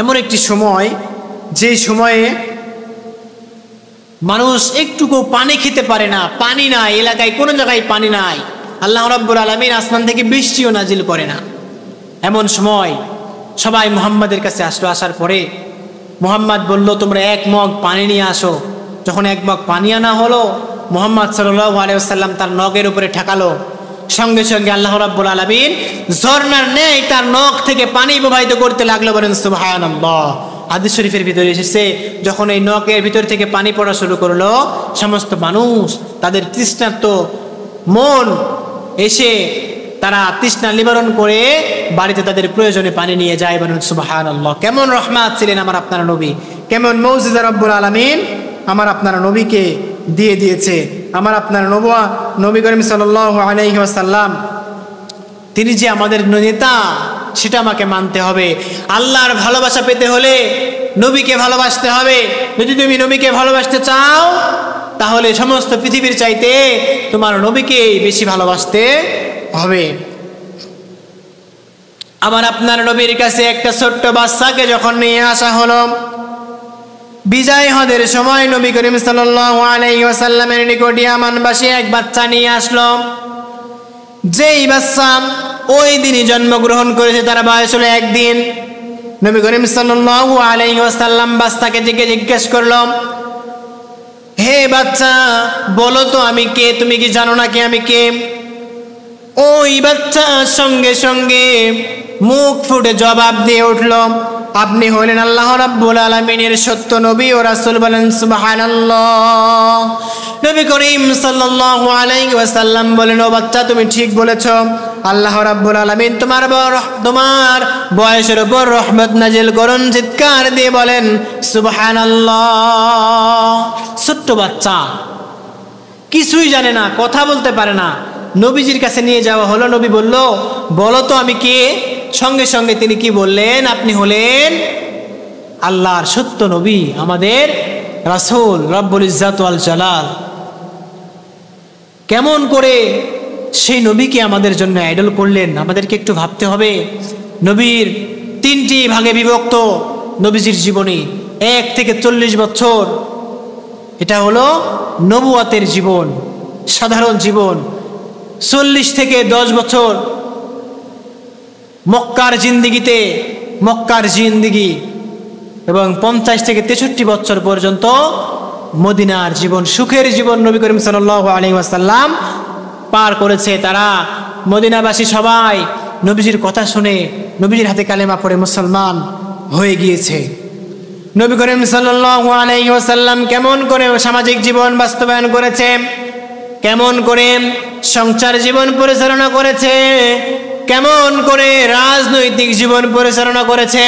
এমন একটি সময়, যে সময়ে মানুষ একটুকু পানি খেতে পারে না, পানি নাই, এলাকায় কোনো জায়গায় পানি নাই। আল্লাহ রাব্বুল আলামিন আসমান থেকে বৃষ্টিও নাজিল করে না। এমন সময় সবাই মুহাম্মাদের কাছে আসলো। আসার পরে মুহাম্মদ বলল, তোমরা এক মগ পানি নিয়ে আসো। যখন এক মগ পানি আনা হলো, মুহাম্মদ সাল্লাল্লাহু আলাইহি ওয়াসাল্লাম তার নখের উপরে ঠেকালো। সঙ্গে সঙ্গে আল্লাহ রাব্বুল আলামিন ঝর্ণার ন্যায় তার নখ থেকে পানি প্রবাহিত করতে লাগলো। বলেন সুবহানাল্লাহ। হাদিস শরীফের ভিতরে এসেছে, যখন এই নখের ভিতর থেকে পানি পড়া শুরু করলো, সমস্ত মানুষ তাদের তৃষ্ণার্ত মন এসে তারা তৃষ্ণা নিবারণ করে বাড়িতে তাদের প্রয়োজনে পানি নিয়ে যায়। বলেন সুবহানাল্লাহ। কেমন রহমত ছিলেন আমার আপনার নবী, কেমন মুজিজা রব্বুল আলামিন আমার আপনার নবীকে দিয়ে দিয়েছে। আমার আপনার নবী করিম সাল্লাল্লাহু আলাইহি ওয়াসাল্লাম, তিনি যে আমাদের নেতা, সেটা আমাকে মানতে হবে। আল্লাহর ভালোবাসা পেতে হলে নবীকে ভালোবাসতে হবে। যদি তুমি নবীকে ভালোবাসতে চাও, তাহলে সমস্ত পৃথিবীর চাইতে তোমার নবীকে বেশি ভালোবাসতে হবে। আমার আপনার নবীর কাছে একটা ছোট্ট বাচ্চাকে যখন নিয়ে আসা হলো, বিজয় হজের সময় নবী করিম সাল্লাল্লাহু আলাইহি ওয়াসাল্লামের নিকটে ইয়ামানবাসী এক বাচ্চা নিয়ে আসলো। যেই বাচ্চা ওই দিনই জন্মগ্রহণ করেছে, তার বয়স হলো একদিন। নবী করিম সাল্লাল্লাহু আলাইহি ওয়াসাল্লাম বাচ্চাকে জিজ্ঞেস করলো, হে বাচ্চা, বলো তো আমি কে? তুমি কি জানো না কি আমি কে? ওই বাচ্চা সঙ্গে সঙ্গে মুখ ফুটে জবাব দিয়ে উঠল, আপনি হলেন আল্লাহ রাব্বুল আলামিনের সত্য নবী ও রাসূল। বলেন সুবহানাল্লাহ। নবী করিম সাল্লাল্লাহু আলাইহি ওয়াসাল্লাম বলেন, ও বাচ্চা, তুমি ঠিক বলেছো। আল্লাহ রাব্বুল আলামিন তোমার বয়সের উপর রহমত নাজিল করুন। চিৎকার দিয়ে বলেন সুবহানাল্লাহ। ছোট্ট বাচ্চা, কিছুই জানে না, কথা বলতে পারে না, নবীজির কাছে নিয়ে যাওয়া হলো। নবী বলল, বলো তো আমি কে? সঙ্গে সঙ্গে তিনি কি বললেন? আপনি হলেন আল্লাহর সত্য নবী, আমাদের রাসূল, রব্বুল ইজ্জাত ওয়াল জালাল। কেমন করে সেই নবীকে আমাদের জন্য আইডল করলেন, আমাদেরকে একটু ভাবতে হবে। নবীর তিনটি ভাগে বিভক্ত নবীজির জীবনী। 1 থেকে 40 বছর, এটা হলো নবুয়াতের জীবন, সাধারণ জীবন। 40 থেকে 10 বছর মক্কার জিন্দিগি, এবং 50 থেকে 63 বছর পর্যন্ত মদিনার জীবন, সুখের জীবন নবী করিম সাল্লাল্লাহু আলাইহি ওয়াসাল্লাম পার করেছে। তারা মদিনাবাসী সবাই নবীজির কথা শুনে নবীজির হাতে কালেমা পড়ে মুসলমান হয়ে গিয়েছে। নবী করিম সাল্লাল্লাহু আলাইহি ওয়াসাল্লাম কেমন করে সামাজিক জীবন বাস্তবায়ন করেছে, কেমন করে সংসার জীবন পরিচালনা করেছে, কেমন করে রাজনৈতিক জীবন পরিচালনা করেছে,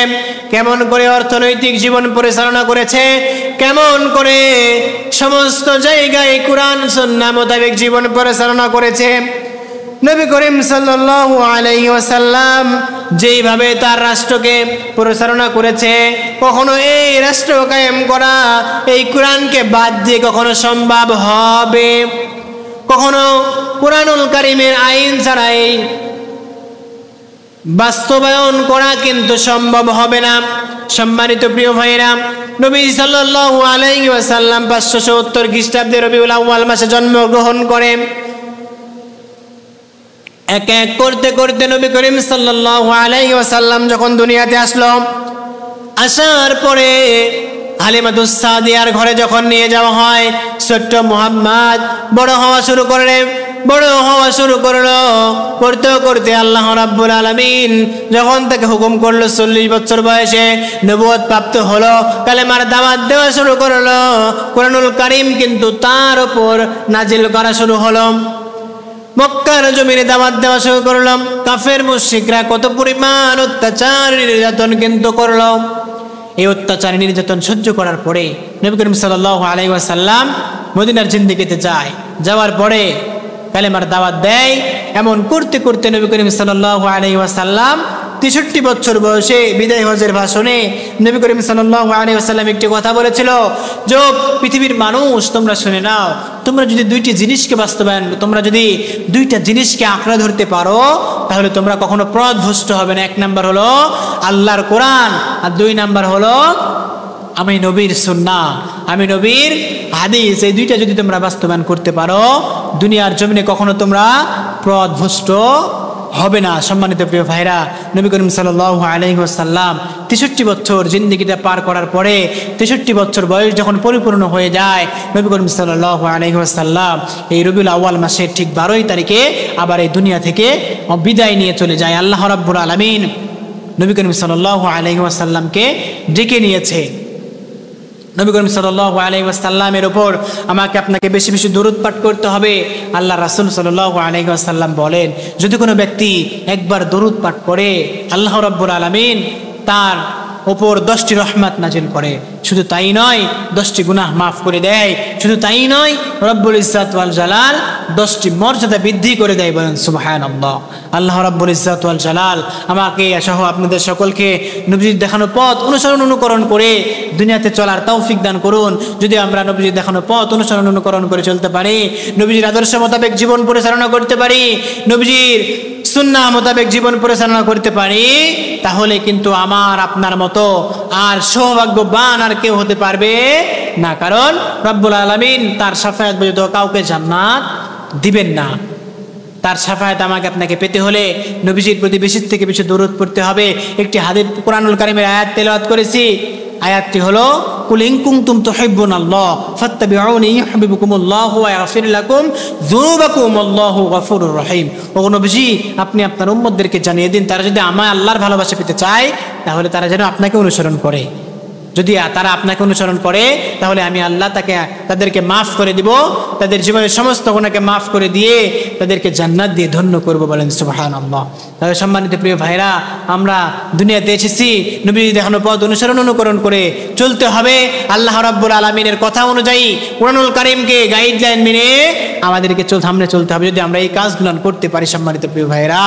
কেমন করে অর্থনৈতিক জীবন পরিচালনা করেছে, কেমন করে সমস্ত জায়গায় কুরআন সুন্নাহ মোতাবেক জীবন পরিচালনা করেছে, নবী করিম সাল্লাল্লাহু আলাইহি ওয়াসাল্লাম যেইভাবে তার রাষ্ট্রকে পরিচালনা করেছে, কখনো এই রাষ্ট্র কায়েম করা এই কোরআনকে বাদ দিয়ে কখনো সম্ভব হবে? কখনো কুরআনুল কারীমের আইন ছাড়াই বাস্তবায়ন করা কিন্তু সম্ভব হবে না। সম্মানিত প্রিয় ভাইরা, নবী সাল্লাল্লাহু আলাইহি ওয়াসাল্লাম 570 খ্রিস্টাব্দে রবিউল আউয়াল মাসে জন্মগ্রহণ করেন। এক এক করতে করতে নবী করিম সাল্লাল্লাহু আলাইহি ওয়াসাল্লাম যখন দুনিয়াতে আসলো, আসার পরে হালিমাতুস সাদিয়ার ঘরে যখন নিয়ে যাওয়া হয়, ছোট্ট মুহাম্মদ বড় হওয়া শুরু করলো। করতে করতে আল্লাহ রাব্বুল আলামিন যখন তাকে হুকুম করলো 40 বছর বয়সে নবুয়ত প্রাপ্ত হলো, কালেমার দাওয়াত দেওয়া শুরু করলো। কুরআনুল কারীম কিন্তু তার উপর নাজিল করা শুরু হলো। মক্কার জমিনে দাওয়াত দেওয়া শুরু করলো। কাফের মুশরিকরা কত পরিমাণ অত্যাচার নির্যাতন কিন্তু করলো। এই অত্যাচার নির্যাতন সহ্য করার পরে নবী করিম সাল্লাল্লাহু আলাইহি ওয়াসাল্লাম মদিনার জিন্দেগিতে যাওয়ার পরে কালেমার দাওয়াত দেয়। এমন করতে করতে নবী করিম সাল্লাল্লাহু আলাইহি ওয়াসাল্লাম 63 বছর বয়সে বিদায় হজের ভাষণে নবী করিম সাল্লাল্লাহু আলাইহি ওয়াসাল্লাম একটি কথা বলেছিল, যে পৃথিবীর মানুষ তোমরা শুনে নাও, তোমরা যদি দুইটা জিনিসকে আঁকড়ে ধরতে পারো তাহলে তোমরা কখনো পথভ্রষ্ট হবে না। 1 নাম্বার হলো আল্লাহর কোরআন, আর 2 নাম্বার হলো আমি নবীর সুন্নাহ, আমি নবীর হাদিস। এই দুইটা যদি তোমরা বাস্তবায়ন করতে পারো, দুনিয়ার জমিনে কখনো তোমরা পথভ্রষ্ট হবে না। সম্মানিত প্রিয় ভাইরা, নবী করিম সাল্লাল্লাহু আলাইহি ওয়াসাল্লাম 63 বছর জিন্দেগিটা পার করার পরে 63 বছর বয়স যখন পরিপূর্ণ হয়ে যায়, নবী করিম সাল্লাল্লাহু আলাইহি ওয়াসাল্লাম এই রবিউল আউয়াল মাসের ঠিক 12 তারিখে আবার এই দুনিয়া থেকে বিদায় নিয়ে চলে যায়। আল্লাহ রাব্বুল আলামিন নবী করিম সাল্লাল্লাহু আলাইহি ওয়াসাল্লামকে ডেকে নিয়েছে। নবী করিম সাল্লাল্লাহু আলাইহি ওয়াসাল্লামের উপর আমাকে আপনাকে বেশি বেশি দরুদ পাঠ করতে হবে। আল্লাহ রাসূল সাল্লাল্লাহু আলাইহি ওয়াসাল্লাম বলেন, যদি কোনো ব্যক্তি একবার দরুদ পাঠ করে আল্লাহ রাব্বুল আলামিন তার উপর 10টি রহমত নাজিল করে। শুধু তাই নয়, 10টি গুনাহ মাফ করে দেয়। শুধু তাই নয়, রব্বুল ইজ্জত ওয়াল জালাল 10টি মর্যাদা বৃদ্ধি করে দেয়। বলেন সুবহানাল্লাহ। আল্লাহ রব্বুল ইজ্জত ওয়াল জালাল আমাকে সহ আপনাদের সকলকে নবীজির দেখানো পথ অনুকরণ করে দুনিয়াতে চলার তৌফিক দান করুন। যদি আমরা নবীজির দেখানো পথ অনুকরণ করে চলতে পারি, নবীজির আদর্শ মোতাবেক জীবন পরিচালনা করতে পারি, নবীজির সুন্নাহ মোতাবেক জীবন পরিচালনা করতে পারি, তাহলে কিন্তু আমার আপনার মতো আর সৌভাগ্যবান আর কেউ হতে পারবে না। কারণ রব্বুল আলামিন তার শাফায়াত ব্যতীত কাউকে জান্নাত দিবেন না। তার শাফায়াত আমাকে আপনাকে পেতে হলে নবীজির প্রতি বেশি থেকে বেশি দরুদ পড়তে হবে। একটি হাদিস কুরআনুল কারীমের আয়াত তেলাওয়াত করেছি। আয়াতটি হলো, কুল ইন কুনতুম তুহিব্বুনাল্লাহ ফাত্তাবিউনি ইউহিব্বুকুমুল্লাহু ওয়া ইয়াগফির লাকুম যুনুবাকুম আল্লাহু গফুরুর রহিম। ও নবীজি, আপনি আপনার উম্মতদেরকে জানিয়ে দিন, তারা যদি আমায় আল্লাহর ভালোবাসা পেতে চায় তাহলে তারা যেন আপনাকে অনুসরণ করে। যদি তারা আপনাকে অনুসরণ করে তাহলে আমি আল্লাহ তাদেরকে মাফ করে দিব, তাদের জীবনের সমস্ত গুনাহকে মাফ করে দিয়ে তাদেরকে জান্নাত দিয়ে ধন্য করব। বলেন সুবহানাল্লাহ। তাহলে সম্মানিত প্রিয় ভাইরা, আমরা দুনিয়াতে এসেছি নবীজি দেখানো পথ অনুকরণ করে চলতে হবে। আল্লাহ রাব্বুল আলামিনের কথা অনুযায়ী কুরআনুল কারীমকে গাইডলাইন মেনে আমাদেরকে সামনে চলতে হবে। যদি আমরা এই কাজগুলো করতে পারি সম্মানিত প্রিয় ভাইরা,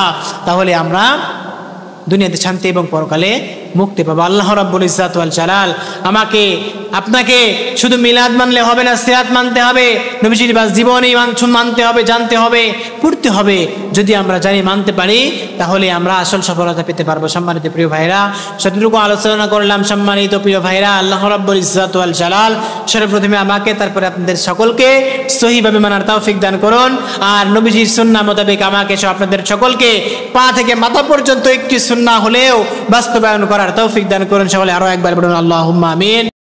তাহলে আমরা দুনিয়াতে শান্তি এবং পরকালে মুক্তি পাবো। আল্লাহ রাব্বুল ইজ্জত ওয়াল জালাল আমাকে আপনাকে শুধু মিলাদ মানলে হবে না, সিরাত মানতে হবে, নবীজির জীবনী মানতে হবে, জানতে হবে, পড়তে হবে। যদি আমরা জানি, মানতে পারি, তাহলে আমরা আসল সফলতা পেতে পারবো। সম্মানিত প্রিয় ভাইরা, যতটুকু আলোচনা করলাম সম্মানিত প্রিয় ভাইরা, আল্লাহ রাব্বুল ইজ্জত ওয়াল জালাল সর্বপ্রথমে আমাকে, তারপরে আপনাদের সকলকে সহিভাবে মানার তৌফিক দান করুন। আর নবীজির সুন্নাহ মোতাবেক আমাকে সহ আপনাদের সকলকে পা থেকে মাথা পর্যন্ত একটি সুন্নাহ হলেও বাস্তবায়ন করার তৌফিক দান করুন। সকলে আরো একবার বলুন আল্লাহুম্মা আমিন।